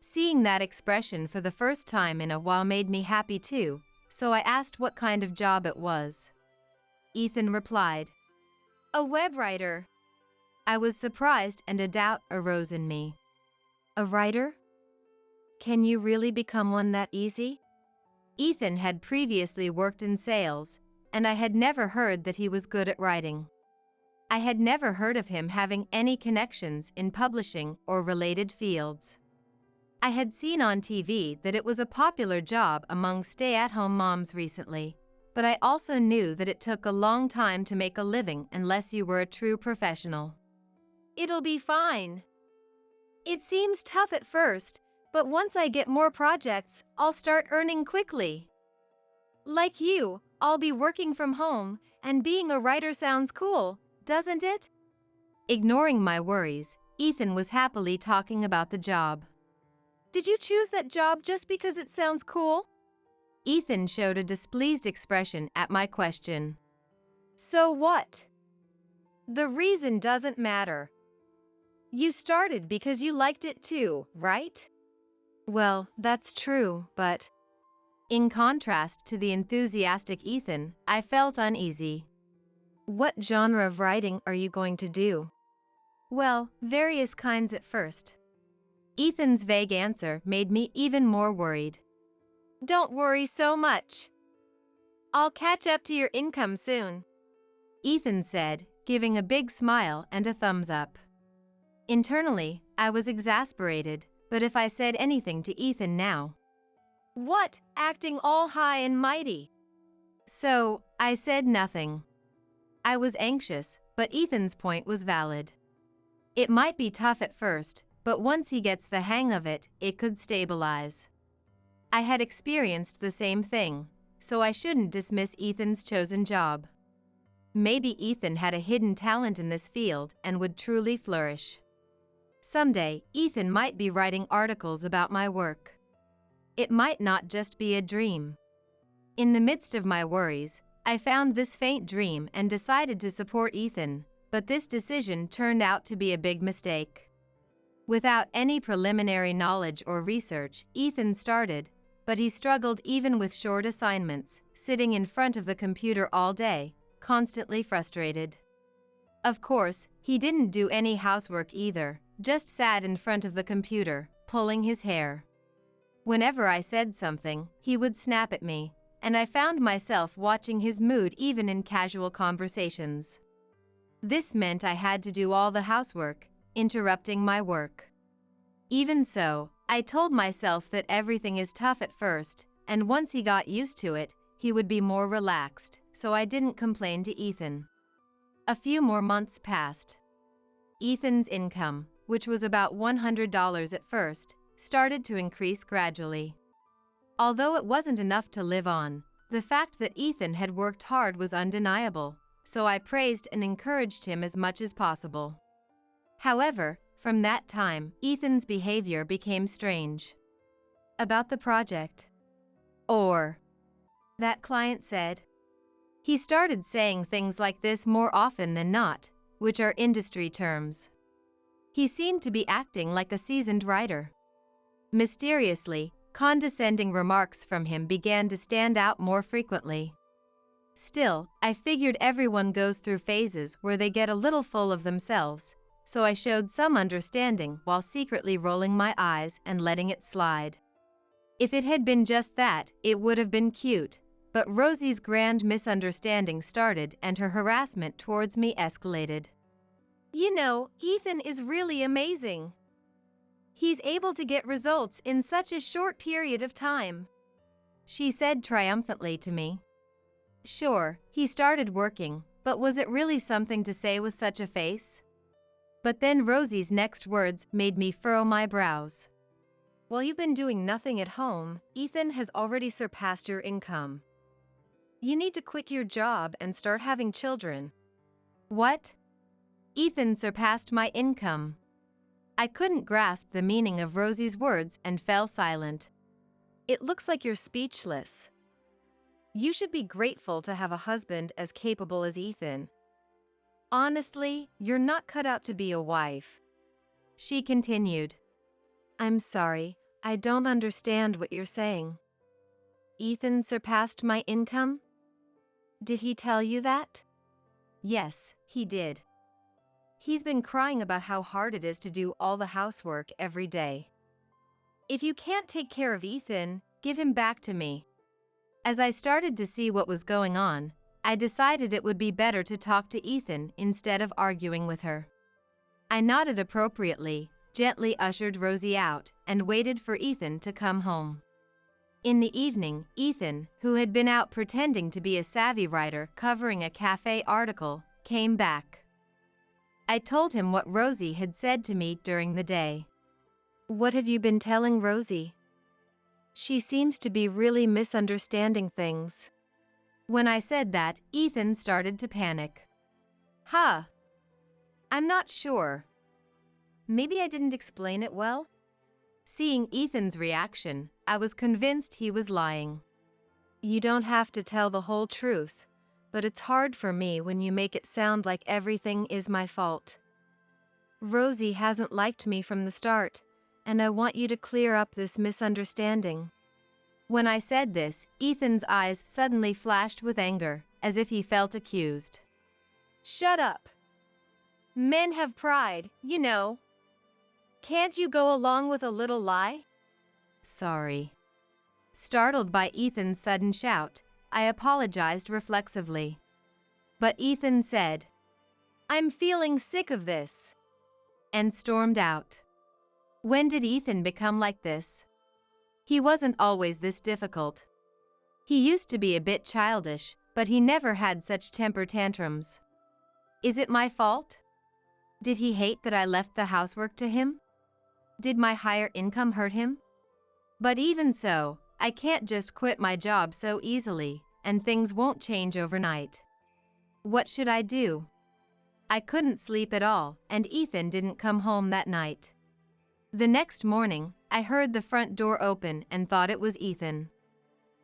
Seeing that expression for the first time in a while made me happy too, so I asked what kind of job it was. Ethan replied, "A web writer." I was surprised and a doubt arose in me. "A writer? Can you really become one that easy?" Ethan had previously worked in sales, and I had never heard that he was good at writing. I had never heard of him having any connections in publishing or related fields. I had seen on TV that it was a popular job among stay-at-home moms recently, but I also knew that it took a long time to make a living unless you were a true professional. "It'll be fine. It seems tough at first, but once I get more projects, I'll start earning quickly. Like you, I'll be working from home, and being a writer sounds cool, doesn't it?" Ignoring my worries, Ethan was happily talking about the job. "Did you choose that job just because it sounds cool?" Ethan showed a displeased expression at my question. "So what? The reason doesn't matter. You started because you liked it too, right?" Well, that's true, but... In contrast to the enthusiastic Ethan, I felt uneasy. "What genre of writing are you going to do?" Well, various kinds at first. Ethan's vague answer made me even more worried. "Don't worry so much. I'll catch up to your income soon," Ethan said, giving a big smile and a thumbs up. Internally, I was exasperated, but if I said anything to Ethan now... What, acting all high and mighty? So, I said nothing. I was anxious, but Ethan's point was valid. It might be tough at first, but once he gets the hang of it, it could stabilize. I had experienced the same thing, so I shouldn't dismiss Ethan's chosen job. Maybe Ethan had a hidden talent in this field and would truly flourish. Someday, Ethan might be writing articles about my work. It might not just be a dream. In the midst of my worries, I found this faint dream and decided to support Ethan, but this decision turned out to be a big mistake. Without any preliminary knowledge or research, Ethan started, but he struggled even with short assignments, sitting in front of the computer all day, constantly frustrated. Of course, he didn't do any housework either, just sat in front of the computer, pulling his hair. Whenever I said something, he would snap at me, and I found myself watching his mood even in casual conversations. This meant I had to do all the housework, interrupting my work. Even so, I told myself that everything is tough at first, and once he got used to it, he would be more relaxed, so I didn't complain to Ethan. A few more months passed. Ethan's income, which was about $100 at first, started to increase gradually. Although it wasn't enough to live on, the fact that Ethan had worked hard was undeniable, so I praised and encouraged him as much as possible. However, from that time, Ethan's behavior became strange. About the project. Or, that client said. He started saying things like this more often than not, which are industry terms. He seemed to be acting like a seasoned writer. Mysteriously, condescending remarks from him began to stand out more frequently. Still, I figured everyone goes through phases where they get a little full of themselves, so I showed some understanding while secretly rolling my eyes and letting it slide. If it had been just that, it would have been cute, but Rosie's grand misunderstanding started and her harassment towards me escalated. You know, Ethan is really amazing. He's able to get results in such a short period of time, she said triumphantly to me. Sure, he started working, but was it really something to say with such a face? But then Rosie's next words made me furrow my brows. While you've been doing nothing at home, Ethan has already surpassed your income. You need to quit your job and start having children. What? Ethan surpassed my income. I couldn't grasp the meaning of Rosie's words and fell silent. It looks like you're speechless. You should be grateful to have a husband as capable as Ethan. Honestly, you're not cut out to be a wife, she continued. I'm sorry, I don't understand what you're saying. Ethan surpassed my income? Did he tell you that? Yes, he did. He's been crying about how hard it is to do all the housework every day. If you can't take care of Ethan, give him back to me. As I started to see what was going on, I decided it would be better to talk to Ethan instead of arguing with her. I nodded appropriately, gently ushered Rosie out, and waited for Ethan to come home. In the evening, Ethan, who had been out pretending to be a savvy writer covering a cafe article, came back. I told him what Rosie had said to me during the day. What have you been telling Rosie? She seems to be really misunderstanding things. When I said that, Ethan started to panic. I'm not sure. Maybe I didn't explain it well? Seeing Ethan's reaction, I was convinced he was lying. You don't have to tell the whole truth, but it's hard for me when you make it sound like everything is my fault. Rosie hasn't liked me from the start, and I want you to clear up this misunderstanding. When I said this, Ethan's eyes suddenly flashed with anger, as if he felt accused. Shut up. Men have pride, you know. Can't you go along with a little lie? Sorry. Startled by Ethan's sudden shout, I apologized reflexively. But Ethan said, I'm feeling sick of this, and stormed out. When did Ethan become like this? He wasn't always this difficult. He used to be a bit childish, but he never had such temper tantrums. Is it my fault? Did he hate that I left the housework to him? Did my higher income hurt him? But even so, I can't just quit my job so easily, and things won't change overnight. What should I do? I couldn't sleep at all, and Ethan didn't come home that night. The next morning, I heard the front door open and thought it was Ethan.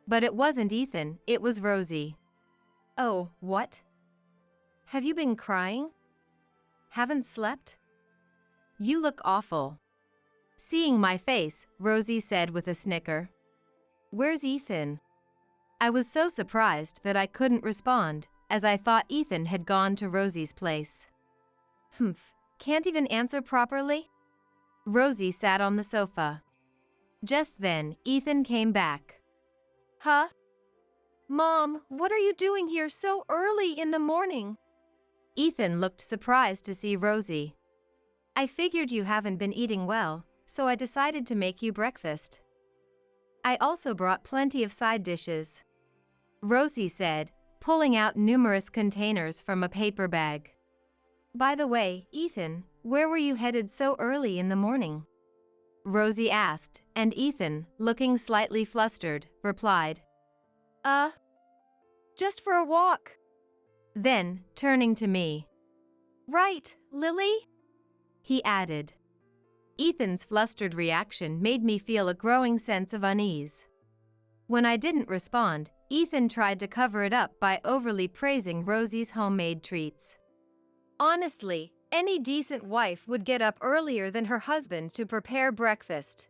But it wasn't Ethan, it was Rosie. Oh, what? Have you been crying? Haven't slept? You look awful. Seeing my face, Rosie said with a snicker. Where's Ethan? I was so surprised that I couldn't respond, as I thought Ethan had gone to Rosie's place. Can't even answer properly? Rosie sat on the sofa. Just then, Ethan came back. Mom, what are you doing here so early in the morning? Ethan looked surprised to see Rosie. I figured you haven't been eating well, so I decided to make you breakfast. I also brought plenty of side dishes, Rosie said, pulling out numerous containers from a paper bag. By the way, Ethan, where were you headed so early in the morning? Rosie asked, and Ethan, looking slightly flustered, replied, Just for a walk. Then, turning to me, Right, Lily? He added. Ethan's flustered reaction made me feel a growing sense of unease. When I didn't respond, Ethan tried to cover it up by overly praising Rosie's homemade treats. Honestly, any decent wife would get up earlier than her husband to prepare breakfast.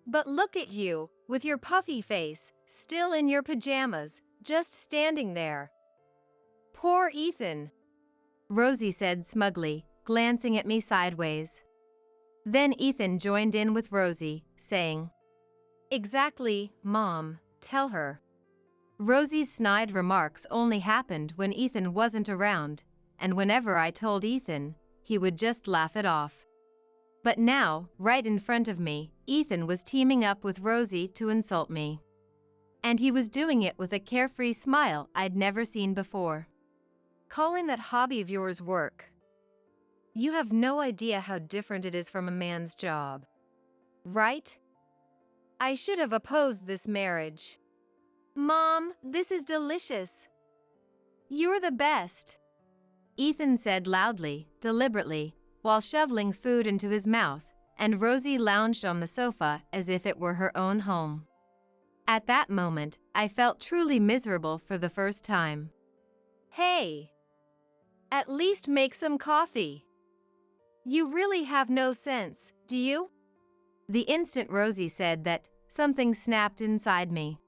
But look at you, with your puffy face, still in your pajamas, just standing there. Poor Ethan, Rosie said smugly, glancing at me sideways. Then Ethan joined in with Rosie, saying, "Exactly, Mom, tell her." Rosie's snide remarks only happened when Ethan wasn't around, and whenever I told Ethan, he would just laugh it off. But now, right in front of me, Ethan was teaming up with Rosie to insult me. And he was doing it with a carefree smile I'd never seen before. "Calling that hobby of yours work. You have no idea how different it is from a man's job. Right? I should have opposed this marriage. Mom, this is delicious. You're the best," Ethan said loudly, deliberately, while shoveling food into his mouth, and Rosie lounged on the sofa as if it were her own home. At that moment, I felt truly miserable for the first time. "Hey, at least make some coffee. You really have no sense, do you?" The instant Rosie said that, something snapped inside me.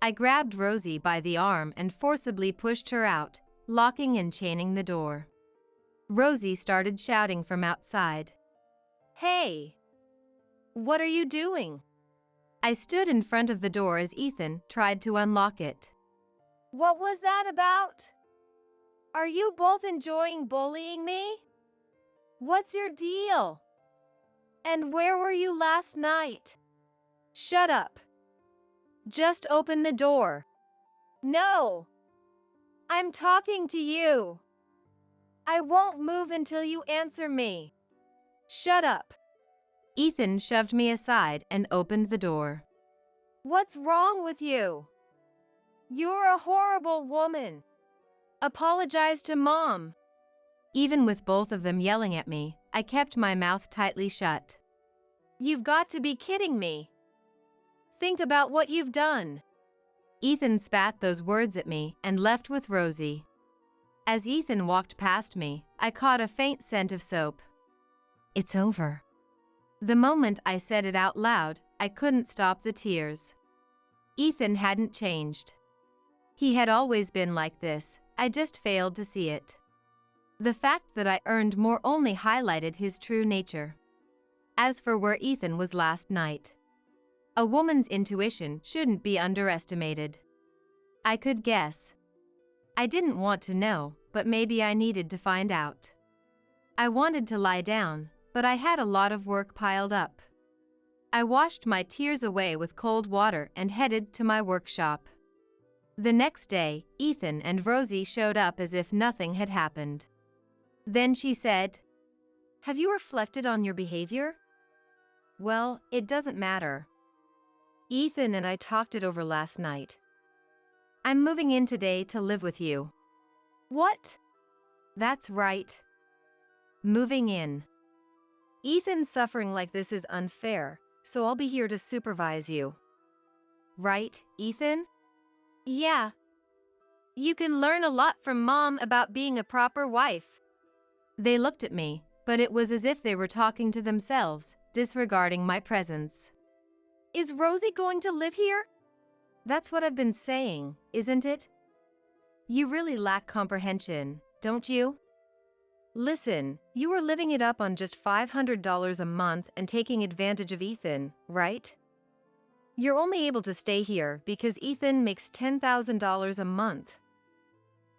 I grabbed Rosie by the arm and forcibly pushed her out, locking and chaining the door. Rosie started shouting from outside. "Hey, what are you doing?" I stood in front of the door as Ethan tried to unlock it. "What was that about? Are you both enjoying bullying me? What's your deal? And where were you last night?" "Shut up. Just open the door." "No. I'm talking to you. I won't move until you answer me." "Shut up." Ethan shoved me aside and opened the door. "What's wrong with you? You're a horrible woman. Apologize to Mom." Even with both of them yelling at me, I kept my mouth tightly shut. "You've got to be kidding me. Think about what you've done." Ethan spat those words at me and left with Rosie. As Ethan walked past me, I caught a faint scent of soap. It's over. The moment I said it out loud, I couldn't stop the tears. Ethan hadn't changed. He had always been like this, I just failed to see it. The fact that I earned more only highlighted his true nature. As for where Ethan was last night, a woman's intuition shouldn't be underestimated. I could guess. I didn't want to know, but maybe I needed to find out. I wanted to lie down, but I had a lot of work piled up. I washed my tears away with cold water and headed to my workshop. The next day, Ethan and Rosie showed up as if nothing had happened. Then she said, "Have you reflected on your behavior?" "Well, it doesn't matter. Ethan and I talked it over last night. I'm moving in today to live with you." "What?" "That's right. Moving in. Ethan's suffering like this is unfair, so I'll be here to supervise you." "Right, Ethan?" "Yeah. You can learn a lot from Mom about being a proper wife." They looked at me, but it was as if they were talking to themselves, disregarding my presence. "Is Rosie going to live here?" "That's what I've been saying, isn't it? You really lack comprehension, don't you? Listen, you were living it up on just $500 a month and taking advantage of Ethan, right? You're only able to stay here because Ethan makes $10,000 a month.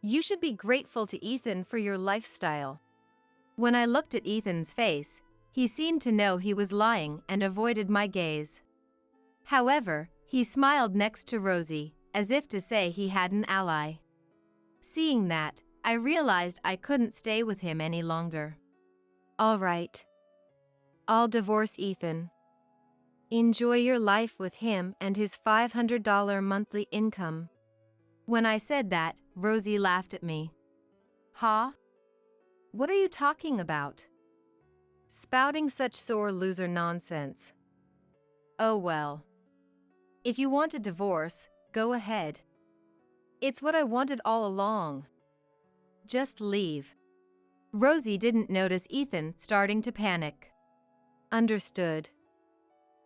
You should be grateful to Ethan for your lifestyle." When I looked at Ethan's face, he seemed to know he was lying and avoided my gaze. However, he smiled next to Rosie, as if to say he had an ally. Seeing that, I realized I couldn't stay with him any longer. "All right. I'll divorce Ethan. Enjoy your life with him and his $500 monthly income." When I said that, Rosie laughed at me. "Huh? What are you talking about? Spouting such sore loser nonsense." "Oh well. If you want a divorce, go ahead. It's what I wanted all along. Just leave. Rosie didn't notice Ethan starting to panic. Understood.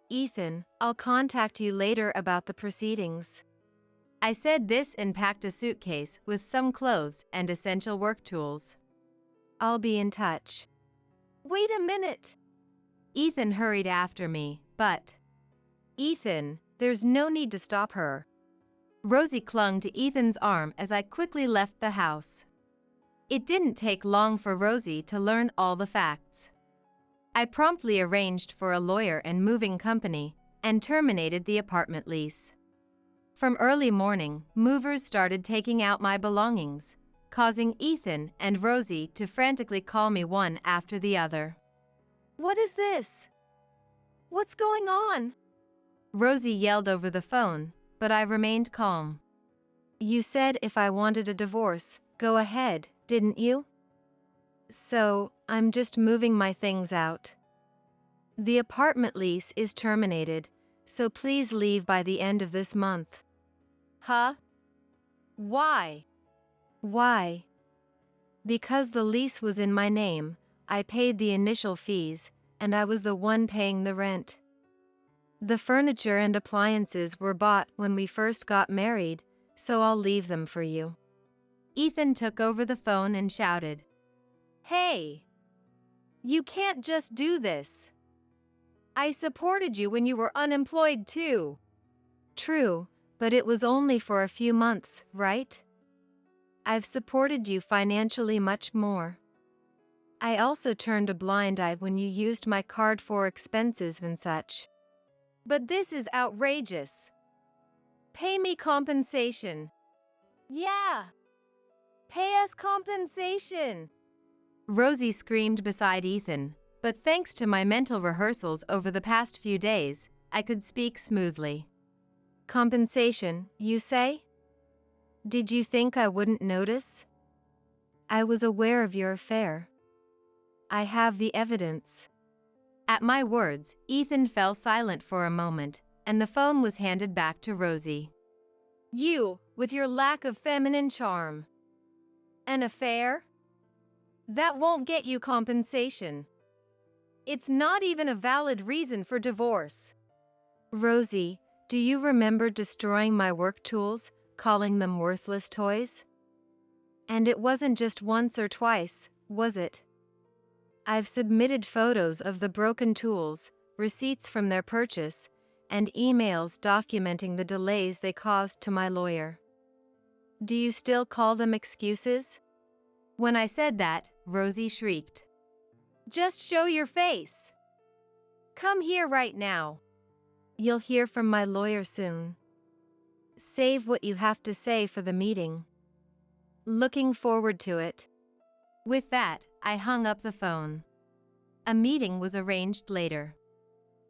Ethan, I'll contact you later about the proceedings. I said this and packed a suitcase with some clothes and essential work tools. I'll be in touch. Wait a minute. Ethan hurried after me, but... Ethan, there's no need to stop her. Rosie clung to Ethan's arm as I quickly left the house. It didn't take long for Rosie to learn all the facts. I promptly arranged for a lawyer and moving company and terminated the apartment lease. From early morning, movers started taking out my belongings, causing Ethan and Rosie to frantically call me one after the other. What is this? What's going on? Rosie yelled over the phone, but I remained calm. You said if I wanted a divorce, go ahead, didn't you? So, I'm just moving my things out. The apartment lease is terminated, so please leave by the end of this month. Huh? Why? Why? Because the lease was in my name, I paid the initial fees, and I was the one paying the rent. The furniture and appliances were bought when we first got married, so I'll leave them for you. Ethan took over the phone and shouted, Hey! You can't just do this. I supported you when you were unemployed too. True, but it was only for a few months, right? I've supported you financially much more. I also turned a blind eye when you used my card for expenses and such. But this is outrageous. Pay me compensation. Yeah! Pay us compensation! Rosie screamed beside Ethan, but thanks to my mental rehearsals over the past few days, I could speak smoothly. Compensation, you say? Did you think I wouldn't notice? I was aware of your affair. I have the evidence. At my words, Ethan fell silent for a moment, and the phone was handed back to Rosie. You, with your lack of feminine charm. An affair? That won't get you compensation. It's not even a valid reason for divorce. Rosie, do you remember destroying my work tools, calling them worthless toys? And it wasn't just once or twice, was it? I've submitted photos of the broken tools, receipts from their purchase, and emails documenting the delays they caused to my lawyer. Do you still call them excuses? When I said that, Rosie shrieked. Just show your face. Come here right now. You'll hear from my lawyer soon. Save what you have to say for the meeting. Looking forward to it. With that, I hung up the phone. A meeting was arranged later.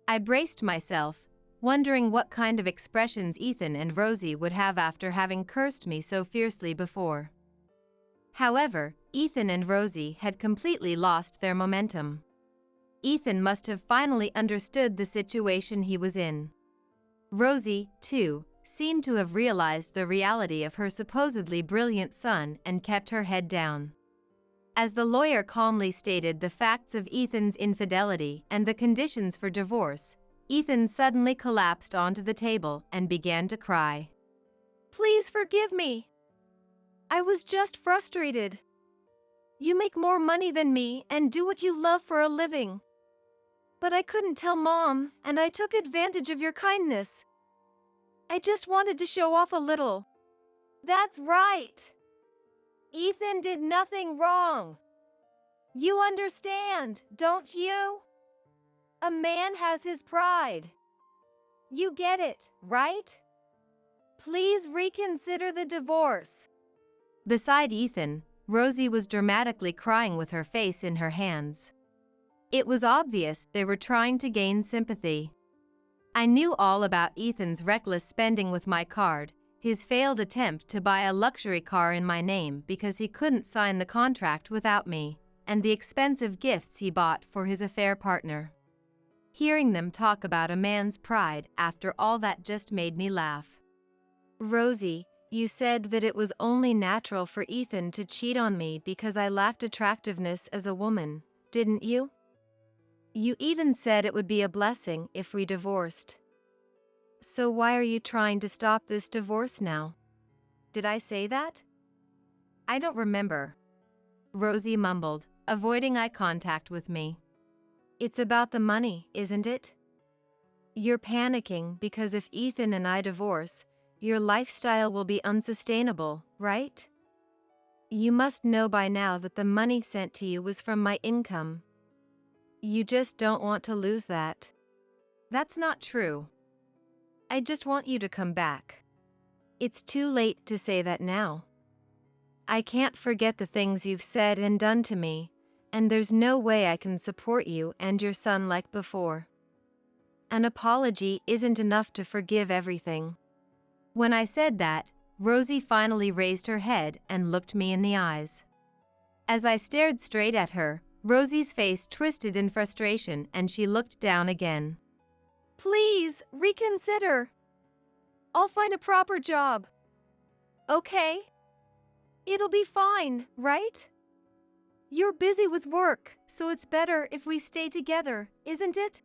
I braced myself, wondering what kind of expressions Ethan and Rosie would have after having cursed me so fiercely before. However, Ethan and Rosie had completely lost their momentum. Ethan must have finally understood the situation he was in. Rosie, too, seemed to have realized the reality of her supposedly brilliant son and kept her head down. As the lawyer calmly stated the facts of Ethan's infidelity and the conditions for divorce, Ethan suddenly collapsed onto the table and began to cry. Please forgive me. I was just frustrated. You make more money than me and do what you love for a living. But I couldn't tell Mom, and I took advantage of your kindness. I just wanted to show off a little. That's right. Ethan did nothing wrong. You understand, don't you? A man has his pride. You get it, right? Please reconsider the divorce. Beside Ethan, Rosie was dramatically crying with her face in her hands. It was obvious they were trying to gain sympathy. I knew all about Ethan's reckless spending with my card, his failed attempt to buy a luxury car in my name because he couldn't sign the contract without me, and the expensive gifts he bought for his affair partner. Hearing them talk about a man's pride after all that just made me laugh. Rosie, you said that it was only natural for Ethan to cheat on me because I lacked attractiveness as a woman, didn't you? You even said it would be a blessing if we divorced. So why are you trying to stop this divorce now? Did I say that? I don't remember. Rosie mumbled, avoiding eye contact with me. It's about the money, isn't it? You're panicking because if Ethan and I divorce, your lifestyle will be unsustainable, right? You must know by now that the money sent to you was from my income. You just don't want to lose that. That's not true. I just want you to come back. It's too late to say that now. I can't forget the things you've said and done to me, and there's no way I can support you and your son like before. An apology isn't enough to forgive everything. When I said that, Rosie finally raised her head and looked me in the eyes. As I stared straight at her, Rosie's face twisted in frustration and she looked down again. Please, reconsider. I'll find a proper job. Okay? It'll be fine, right? You're busy with work, so it's better if we stay together, isn't it?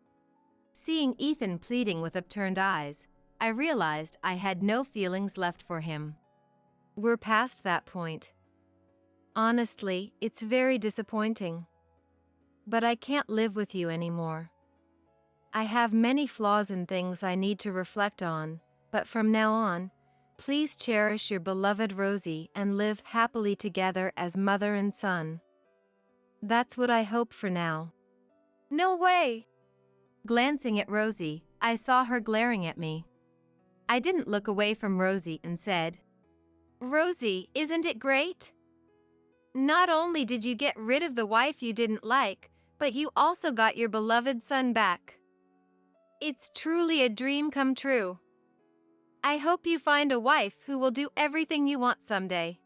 Seeing Ethan pleading with upturned eyes, I realized I had no feelings left for him. We're past that point. Honestly, it's very disappointing. But I can't live with you anymore. I have many flaws and things I need to reflect on, but from now on, please cherish your beloved Rosie and live happily together as mother and son. That's what I hope for now. No way! Glancing at Rosie, I saw her glaring at me. I didn't look away from Rosie and said, Rosie, isn't it great? Not only did you get rid of the wife you didn't like, but you also got your beloved son back. It's truly a dream come true. I hope you find a wife who will do everything you want someday.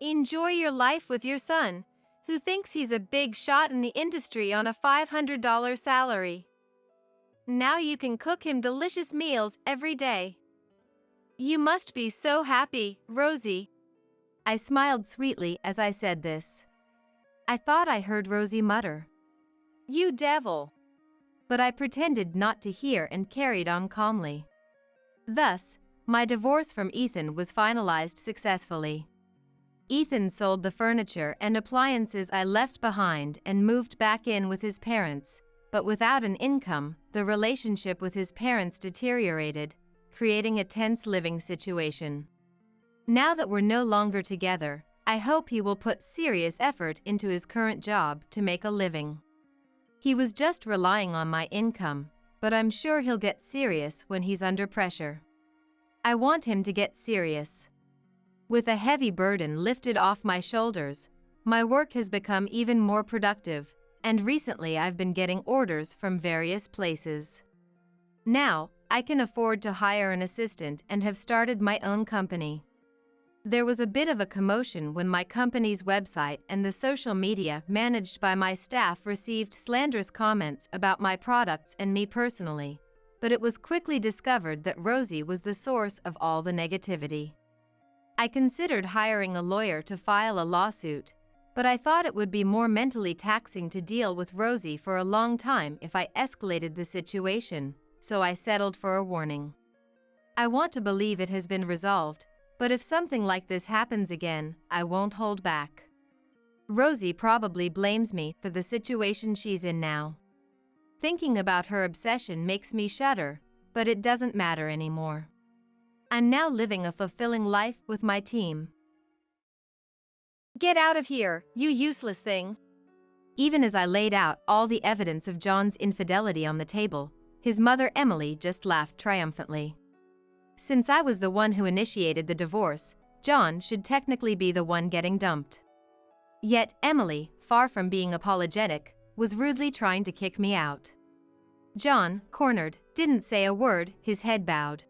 Enjoy your life with your son, who thinks he's a big shot in the industry on a $500 salary. Now you can cook him delicious meals every day. You must be so happy, Rosie. I smiled sweetly as I said this. I thought I heard Rosie mutter, You devil! But I pretended not to hear and carried on calmly. Thus, my divorce from Ethan was finalized successfully. Ethan sold the furniture and appliances I left behind and moved back in with his parents, but without an income, the relationship with his parents deteriorated, creating a tense living situation. Now that we're no longer together, I hope he will put serious effort into his current job to make a living. He was just relying on my income, but I'm sure he'll get serious when he's under pressure. I want him to get serious. With a heavy burden lifted off my shoulders, my work has become even more productive, and recently I've been getting orders from various places. Now, I can afford to hire an assistant and have started my own company. There was a bit of a commotion when my company's website and the social media managed by my staff received slanderous comments about my products and me personally, but it was quickly discovered that Rosie was the source of all the negativity. I considered hiring a lawyer to file a lawsuit, but I thought it would be more mentally taxing to deal with Rosie for a long time if I escalated the situation, so I settled for a warning. I want to believe it has been resolved, but if something like this happens again, I won't hold back. Rosie probably blames me for the situation she's in now. Thinking about her obsession makes me shudder, but it doesn't matter anymore. I'm now living a fulfilling life with my team. Get out of here, you useless thing. Even as I laid out all the evidence of John's infidelity on the table, his mother Emily just laughed triumphantly. Since I was the one who initiated the divorce, John should technically be the one getting dumped. Yet Emily, far from being apologetic, was rudely trying to kick me out. John, cornered, didn't say a word, his head bowed.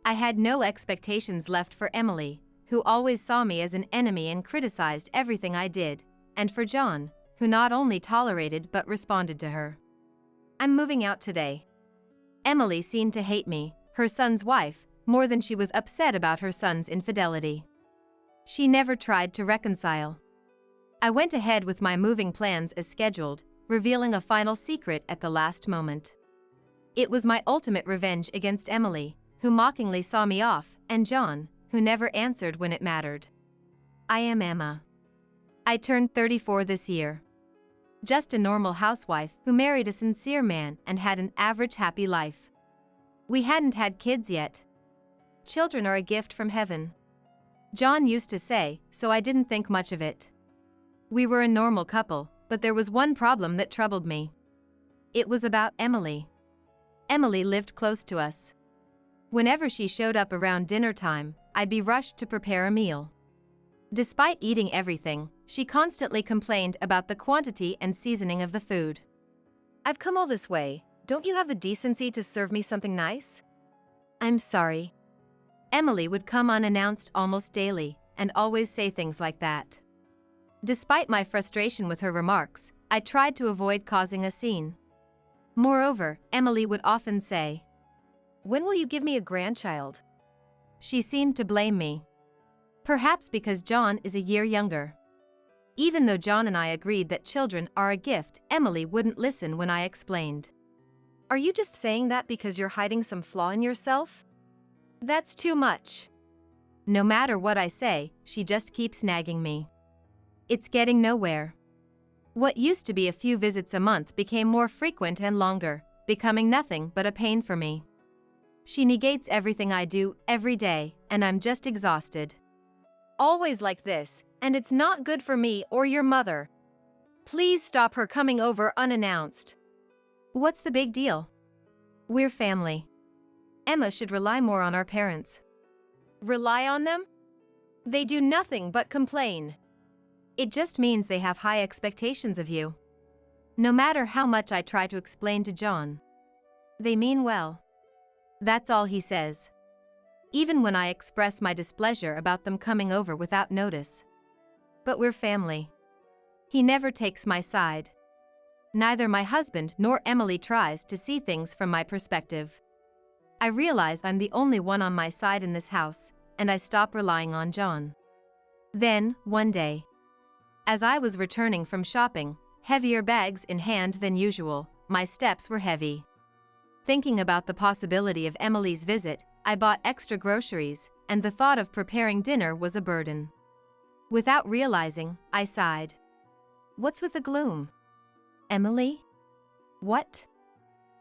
I had no expectations left for Emily, who always saw me as an enemy and criticized everything I did, and for John, who not only tolerated but responded to her. I'm moving out today. Emily seemed to hate me, her son's wife, more than she was upset about her son's infidelity. She never tried to reconcile. I went ahead with my moving plans as scheduled, revealing a final secret at the last moment. It was my ultimate revenge against Emily, who mockingly saw me off, and John, who never answered when it mattered. I am Emma. I turned 34 this year. Just a normal housewife who married a sincere man and had an average happy life. We hadn't had kids yet. Children are a gift from heaven. John used to say, so I didn't think much of it. We were a normal couple, but there was one problem that troubled me. It was about Emily. Emily lived close to us. Whenever she showed up around dinner time, I'd be rushed to prepare a meal. Despite eating everything, she constantly complained about the quantity and seasoning of the food. I've come all this way. Don't you have the decency to serve me something nice? I'm sorry. Emily would come unannounced almost daily, and always say things like that. Despite my frustration with her remarks, I tried to avoid causing a scene. Moreover, Emily would often say, "When will you give me a grandchild?" She seemed to blame me. Perhaps because John is a year younger. Even though John and I agreed that children are a gift, Emily wouldn't listen when I explained. Are you just saying that because you're hiding some flaw in yourself? That's too much. No matter what I say, she just keeps nagging me. It's getting nowhere. What used to be a few visits a month became more frequent and longer, becoming nothing but a pain for me. She negates everything I do every day, and I'm just exhausted. Always like this, and it's not good for me or your mother. Please stop her coming over unannounced. What's the big deal? We're family. Emma should rely more on our parents. Rely on them? They do nothing but complain. It just means they have high expectations of you. No matter how much I try to explain to John. They mean well. That's all he says. Even when I express my displeasure about them coming over without notice. But we're family. He never takes my side. Neither my husband nor Emily tries to see things from my perspective. I realize I'm the only one on my side in this house, and I stop relying on John. Then, one day, as I was returning from shopping, heavier bags in hand than usual, my steps were heavy. Thinking about the possibility of Emily's visit, I bought extra groceries, and the thought of preparing dinner was a burden. Without realizing, I sighed. What's with the gloom? Emily? What?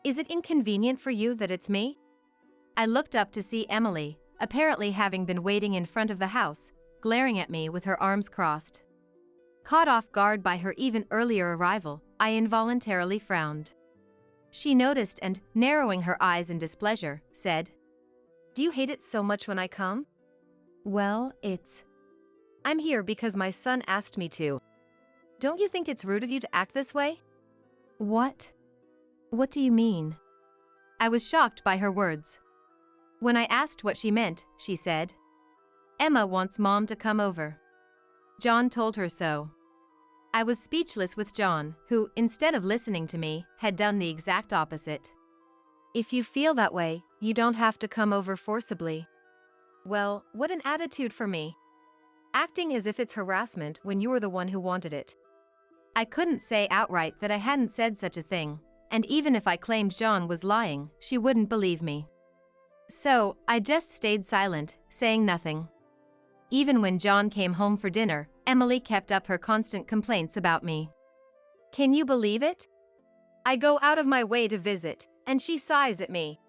Is it inconvenient for you that it's me? I looked up to see Emily, apparently having been waiting in front of the house, glaring at me with her arms crossed. Caught off guard by her even earlier arrival, I involuntarily frowned. She noticed and, narrowing her eyes in displeasure, said, "Do you hate it so much when I come?" "Well, I'm here because my son asked me to. Don't you think it's rude of you to act this way?" What? What do you mean? I was shocked by her words. When I asked what she meant, she said, "Emma wants Mom to come over. John told her so." I was speechless with John, who, instead of listening to me, had done the exact opposite. "If you feel that way, you don't have to come over forcibly." Well, what an attitude for me. Acting as if it's harassment when you were the one who wanted it. I couldn't say outright that I hadn't said such a thing, and even if I claimed John was lying, she wouldn't believe me. So, I just stayed silent, saying nothing. Even when John came home for dinner, Emily kept up her constant complaints about me. Can you believe it? I go out of my way to visit, and she sighs at me.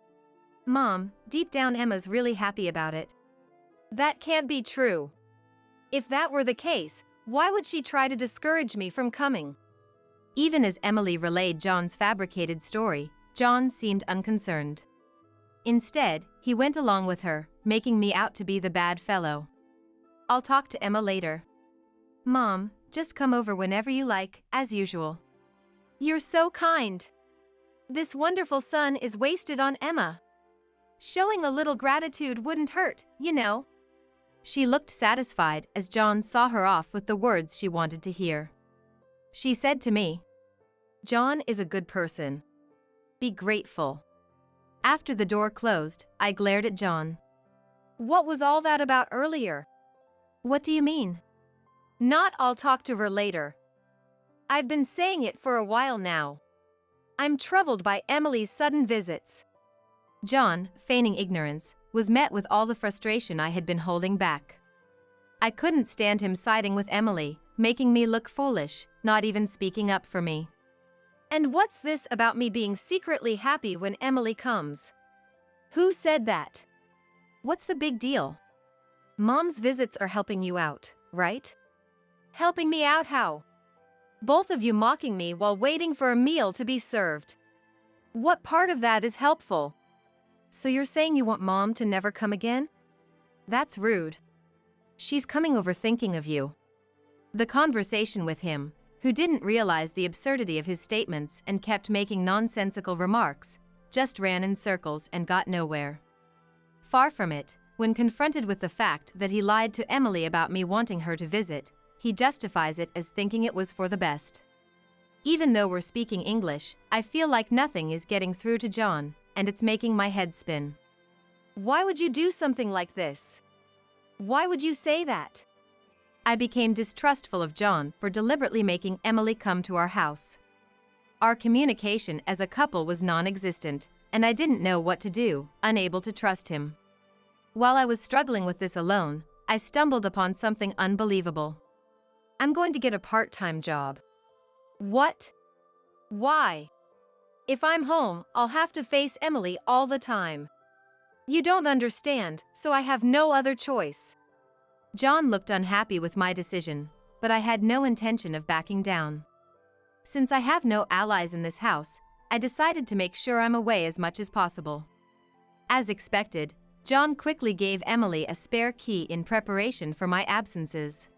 Mom, deep down Emma's really happy about it. That can't be true. If that were the case, why would she try to discourage me from coming? Even as Emily relayed John's fabricated story, John seemed unconcerned. Instead, he went along with her, making me out to be the bad fellow. I'll talk to Emma later. Mom, just come over whenever you like, as usual. You're so kind. This wonderful son is wasted on Emma. Showing a little gratitude wouldn't hurt, you know. She looked satisfied as John saw her off with the words she wanted to hear. She said to me, John is a good person. Be grateful. After the door closed, I glared at John. What was all that about earlier? What do you mean? Not I'll talk to her later. I've been saying it for a while now. I'm troubled by Emily's sudden visits. John, feigning ignorance, was met with all the frustration I had been holding back. I couldn't stand him siding with Emily, making me look foolish, not even speaking up for me. And what's this about me being secretly happy when Emily comes? Who said that? What's the big deal? Mom's visits are helping you out, right? Helping me out how? Both of you mocking me while waiting for a meal to be served. What part of that is helpful? So you're saying you want Mom to never come again? That's rude. She's coming over thinking of you. The conversation with him, who didn't realize the absurdity of his statements and kept making nonsensical remarks, just ran in circles and got nowhere. Far from it, when confronted with the fact that he lied to Emily about me wanting her to visit, he justifies it as thinking it was for the best. Even though we're speaking English, I feel like nothing is getting through to John, and it's making my head spin. Why would you do something like this? Why would you say that? I became distrustful of John for deliberately making Emily come to our house. Our communication as a couple was non-existent, and I didn't know what to do, unable to trust him. While I was struggling with this alone, I stumbled upon something unbelievable. I'm going to get a part-time job. What? Why? If I'm home, I'll have to face Emily all the time. You don't understand, so I have no other choice. John looked unhappy with my decision, but I had no intention of backing down. Since I have no allies in this house, I decided to make sure I'm away as much as possible. As expected, John quickly gave Emily a spare key in preparation for my absences.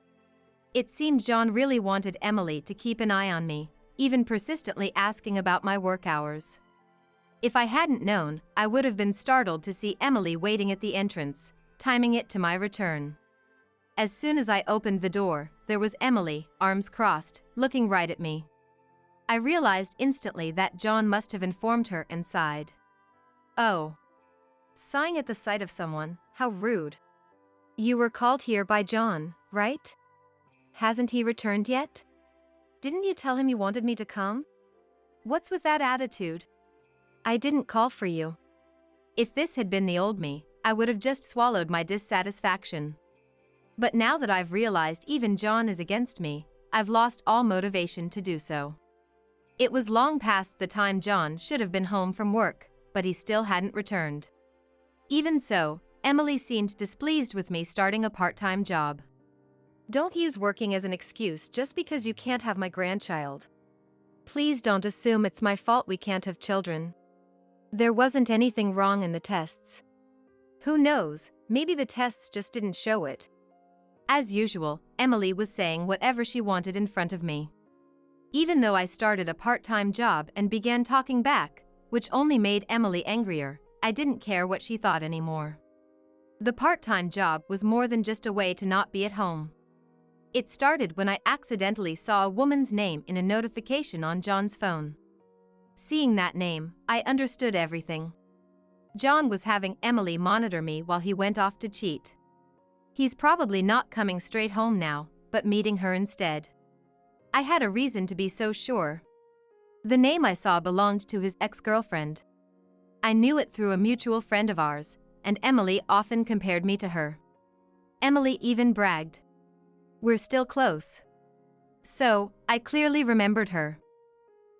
It seemed John really wanted Emily to keep an eye on me, even persistently asking about my work hours. If I hadn't known, I would have been startled to see Emily waiting at the entrance, timing it to my return. As soon as I opened the door, there was Emily, arms crossed, looking right at me. I realized instantly that John must have informed her and sighed. Oh. Sighing at the sight of someone, how rude. You were called here by John, right? Hasn't he returned yet? Didn't you tell him you wanted me to come? What's with that attitude? I didn't call for you. If this had been the old me, I would have just swallowed my dissatisfaction. But now that I've realized even John is against me, I've lost all motivation to do so. It was long past the time John should have been home from work, but he still hadn't returned. Even so, Emily seemed displeased with me starting a part-time job. Don't use working as an excuse just because you can't have my grandchild. Please don't assume it's my fault we can't have children. There wasn't anything wrong in the tests. Who knows, maybe the tests just didn't show it. As usual, Emily was saying whatever she wanted in front of me. Even though I started a part-time job and began talking back, which only made Emily angrier, I didn't care what she thought anymore. The part-time job was more than just a way to not be at home. It started when I accidentally saw a woman's name in a notification on John's phone. Seeing that name, I understood everything. John was having Emily monitor me while he went off to cheat. He's probably not coming straight home now, but meeting her instead. I had a reason to be so sure. The name I saw belonged to his ex-girlfriend. I knew it through a mutual friend of ours, and Emily often compared me to her. Emily even bragged. We're still close. So, I clearly remembered her.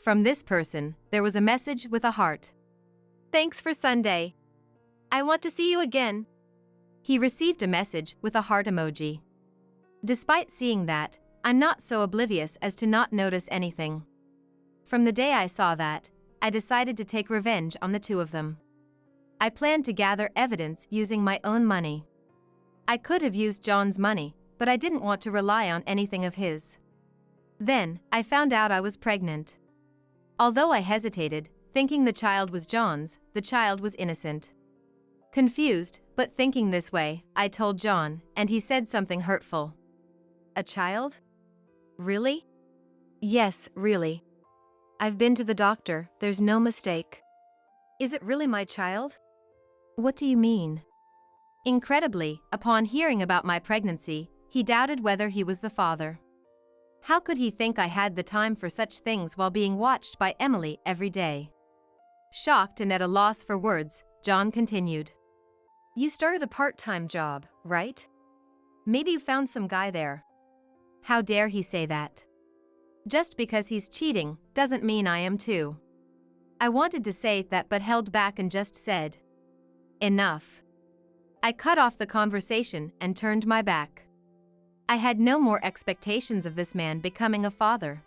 From this person, there was a message with a heart. Thanks for Sunday. I want to see you again. He received a message with a heart emoji. Despite seeing that, I'm not so oblivious as to not notice anything. From the day I saw that, I decided to take revenge on the two of them. I planned to gather evidence using my own money. I could have used John's money, but I didn't want to rely on anything of his. Then, I found out I was pregnant. Although I hesitated, thinking the child was John's, the child was innocent. Confused, but thinking this way, I told John, and he said something hurtful. A child? Really? Yes, really. I've been to the doctor, there's no mistake. Is it really my child? What do you mean? Incredibly, upon hearing about my pregnancy, he doubted whether he was the father. How could he think I had the time for such things while being watched by Emily every day? Shocked and at a loss for words, John continued. You started a part-time job, right? Maybe you found some guy there. How dare he say that? Just because he's cheating doesn't mean I am too. I wanted to say that but held back and just said, enough. I cut off the conversation and turned my back. I had no more expectations of this man becoming a father.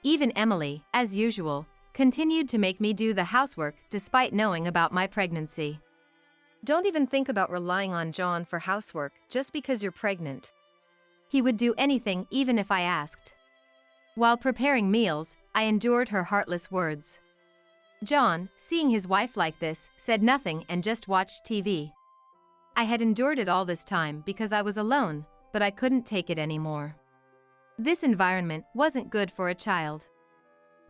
Even Emily, as usual, continued to make me do the housework despite knowing about my pregnancy. Don't even think about relying on John for housework just because you're pregnant. He would do anything even if I asked. While preparing meals, I endured her heartless words. John, seeing his wife like this, said nothing and just watched TV. I had endured it all this time because I was alone, but I couldn't take it anymore. This environment wasn't good for a child.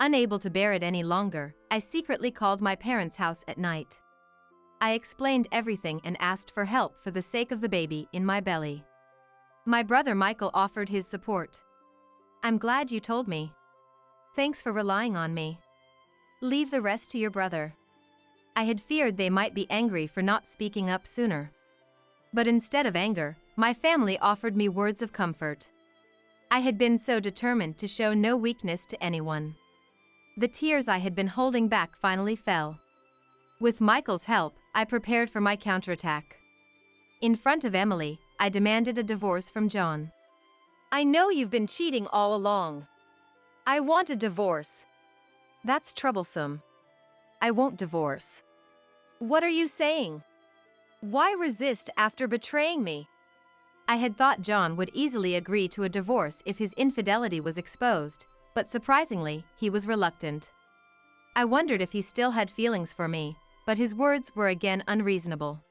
Unable to bear it any longer, I secretly called my parents' house at night. I explained everything and asked for help for the sake of the baby in my belly. My brother Michael offered his support. I'm glad you told me. Thanks for relying on me. Leave the rest to your brother. I had feared they might be angry for not speaking up sooner. But instead of anger, my family offered me words of comfort. I had been so determined to show no weakness to anyone. The tears I had been holding back finally fell. With Michael's help, I prepared for my counterattack. In front of Emily, I demanded a divorce from John. I know you've been cheating all along. I want a divorce. That's troublesome. I won't divorce. What are you saying? Why resist after betraying me? I had thought John would easily agree to a divorce if his infidelity was exposed, but surprisingly, he was reluctant. I wondered if he still had feelings for me, but his words were again unreasonable.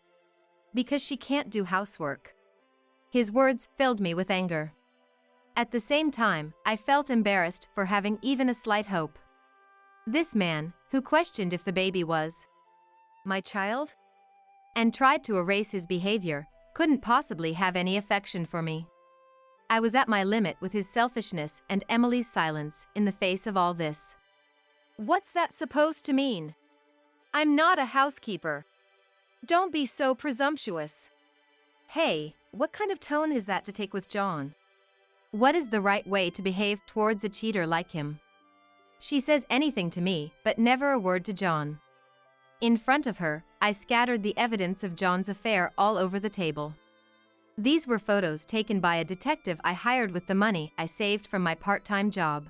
Because she can't do housework. His words filled me with anger. At the same time, I felt embarrassed for having even a slight hope. This man, who questioned if the baby was my child, and tried to erase his behavior, couldn't possibly have any affection for me. I was at my limit with his selfishness and Emily's silence in the face of all this. What's that supposed to mean? I'm not a housekeeper. Don't be so presumptuous. Hey, what kind of tone is that to take with John? What is the right way to behave towards a cheater like him? She says anything to me, but never a word to John. In front of her, I scattered the evidence of John's affair all over the table. These were photos taken by a detective I hired with the money I saved from my part-time job.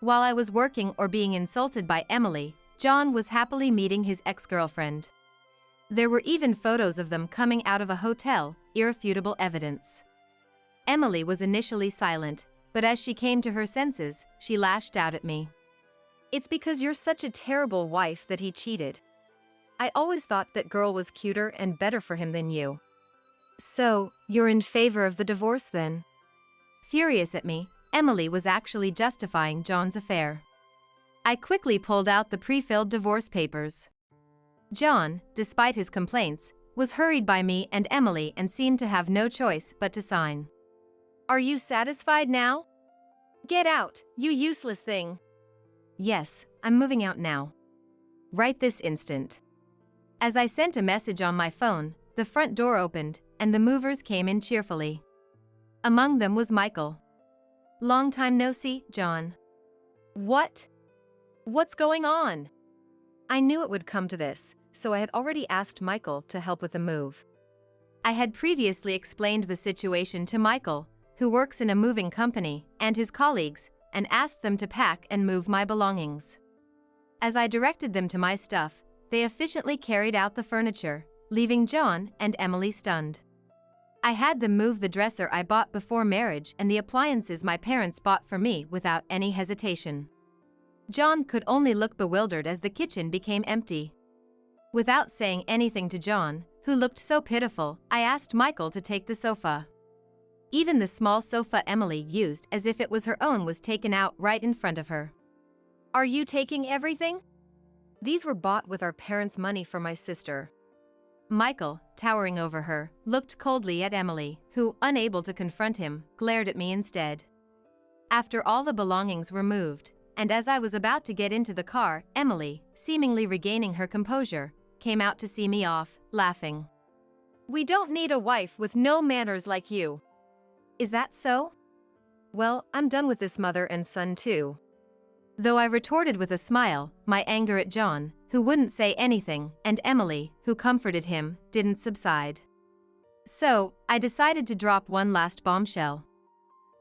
While I was working or being insulted by Emily, John was happily meeting his ex-girlfriend. There were even photos of them coming out of a hotel, irrefutable evidence. Emily was initially silent, but as she came to her senses, she lashed out at me. It's because you're such a terrible wife that he cheated. I always thought that girl was cuter and better for him than you. So, you're in favor of the divorce then? Furious at me, Emily was actually justifying John's affair. I quickly pulled out the pre-filled divorce papers. John, despite his complaints, was hurried by me and Emily and seemed to have no choice but to sign. Are you satisfied now? Get out, you useless thing. Yes, I'm moving out now. Right this instant. As I sent a message on my phone, the front door opened, and the movers came in cheerfully. Among them was Michael. Long time no see, John. What? What's going on? I knew it would come to this, so I had already asked Michael to help with the move. I had previously explained the situation to Michael, who works in a moving company, and his colleagues, and asked them to pack and move my belongings. As I directed them to my stuff, they efficiently carried out the furniture, leaving John and Emily stunned. I had them move the dresser I bought before marriage and the appliances my parents bought for me without any hesitation. John could only look bewildered as the kitchen became empty. Without saying anything to John, who looked so pitiful, I asked Michael to take the sofa. Even the small sofa Emily used as if it was her own was taken out right in front of her. Are you taking everything? These were bought with our parents' money for my sister. Michael, towering over her, looked coldly at Emily, who, unable to confront him, glared at me instead. After all the belongings were moved, and as I was about to get into the car, Emily, seemingly regaining her composure, came out to see me off, laughing. We don't need a wife with no manners like you. Is that so? Well, I'm done with this mother and son too. Though I retorted with a smile, my anger at John, who wouldn't say anything, and Emily, who comforted him, didn't subside. So, I decided to drop one last bombshell.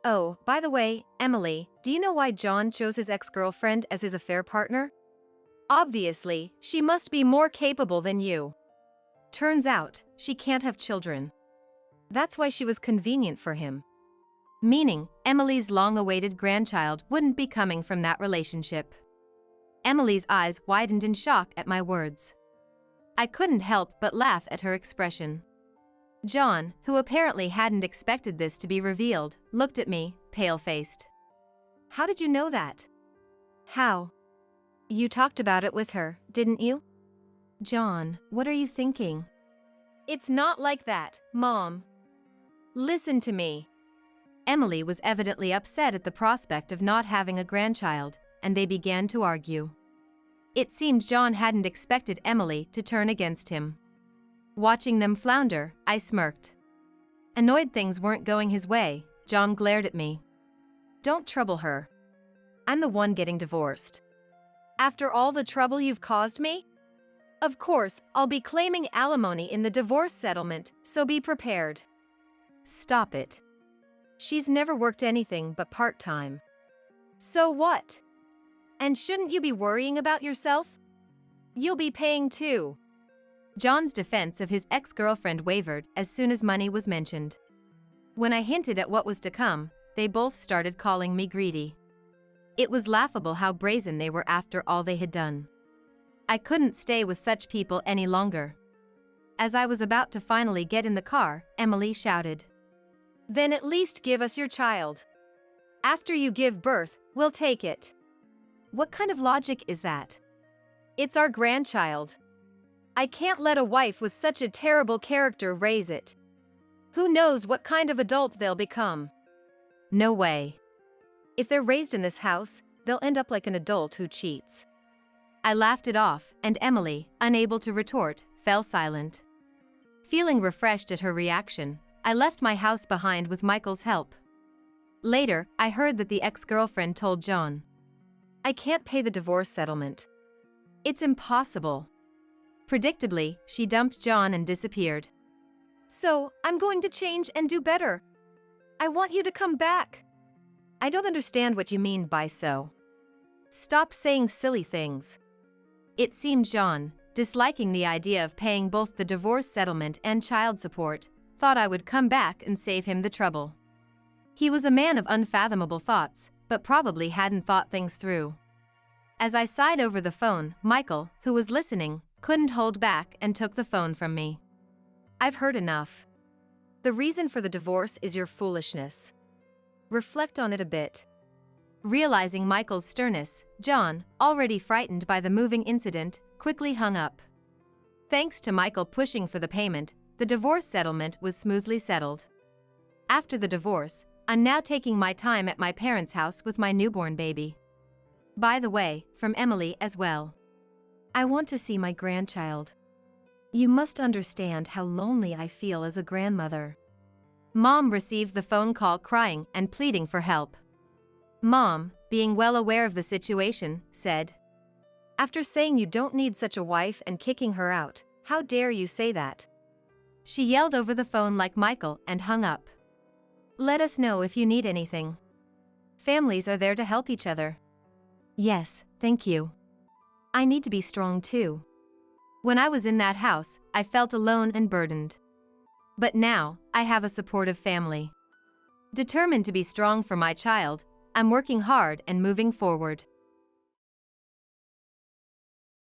Oh, by the way, Emily, do you know why John chose his ex-girlfriend as his affair partner? Obviously, she must be more capable than you. Turns out, she can't have children. That's why she was convenient for him. Meaning, Emily's long-awaited grandchild wouldn't be coming from that relationship. Emily's eyes widened in shock at my words. I couldn't help but laugh at her expression. John, who apparently hadn't expected this to be revealed, looked at me, pale-faced. How did you know that? How? You talked about it with her, didn't you? John, what are you thinking? It's not like that, Mom. Listen to me. Emily was evidently upset at the prospect of not having a grandchild, and they began to argue. It seemed John hadn't expected Emily to turn against him. Watching them flounder, I smirked. Annoyed things weren't going his way, John glared at me. Don't trouble her. I'm the one getting divorced. After all the trouble you've caused me? Of course, I'll be claiming alimony in the divorce settlement, so be prepared. Stop it. She's never worked anything but part-time. So what? And shouldn't you be worrying about yourself? You'll be paying too. John's defense of his ex-girlfriend wavered as soon as money was mentioned. When I hinted at what was to come, they both started calling me greedy. It was laughable how brazen they were after all they had done. I couldn't stay with such people any longer. As I was about to finally get in the car, Emily shouted. Then at least give us your child. After you give birth, we'll take it. What kind of logic is that? It's our grandchild. I can't let a wife with such a terrible character raise it. Who knows what kind of adult they'll become? No way. If they're raised in this house, they'll end up like an adult who cheats. I laughed it off, and Emily, unable to retort, fell silent. Feeling refreshed at her reaction, I left my house behind with Michael's help. Later, I heard that the ex-girlfriend told John, I can't pay the divorce settlement. It's impossible. Predictably, she dumped John and disappeared. So, I'm going to change and do better. I want you to come back. I don't understand what you mean by so. Stop saying silly things. It seemed John, disliking the idea of paying both the divorce settlement and child support, thought I would come back and save him the trouble. He was a man of unfathomable thoughts, but probably hadn't thought things through. As I sighed over the phone, Michael, who was listening, couldn't hold back and took the phone from me. I've heard enough. The reason for the divorce is your foolishness. Reflect on it a bit. Realizing Michael's sternness, John, already frightened by the moving incident, quickly hung up. Thanks to Michael pushing for the payment, the divorce settlement was smoothly settled. After the divorce, I'm now taking my time at my parents' house with my newborn baby. By the way, from Emily as well. I want to see my grandchild. You must understand how lonely I feel as a grandmother. Mom received the phone call crying and pleading for help. Mom, being well aware of the situation, said, After saying you don't need such a wife and kicking her out, how dare you say that? She yelled over the phone like Michael and hung up. Let us know if you need anything. Families are there to help each other. Yes, thank you. I need to be strong too. When I was in that house, I felt alone and burdened. But now, I have a supportive family. Determined to be strong for my child, I'm working hard and moving forward.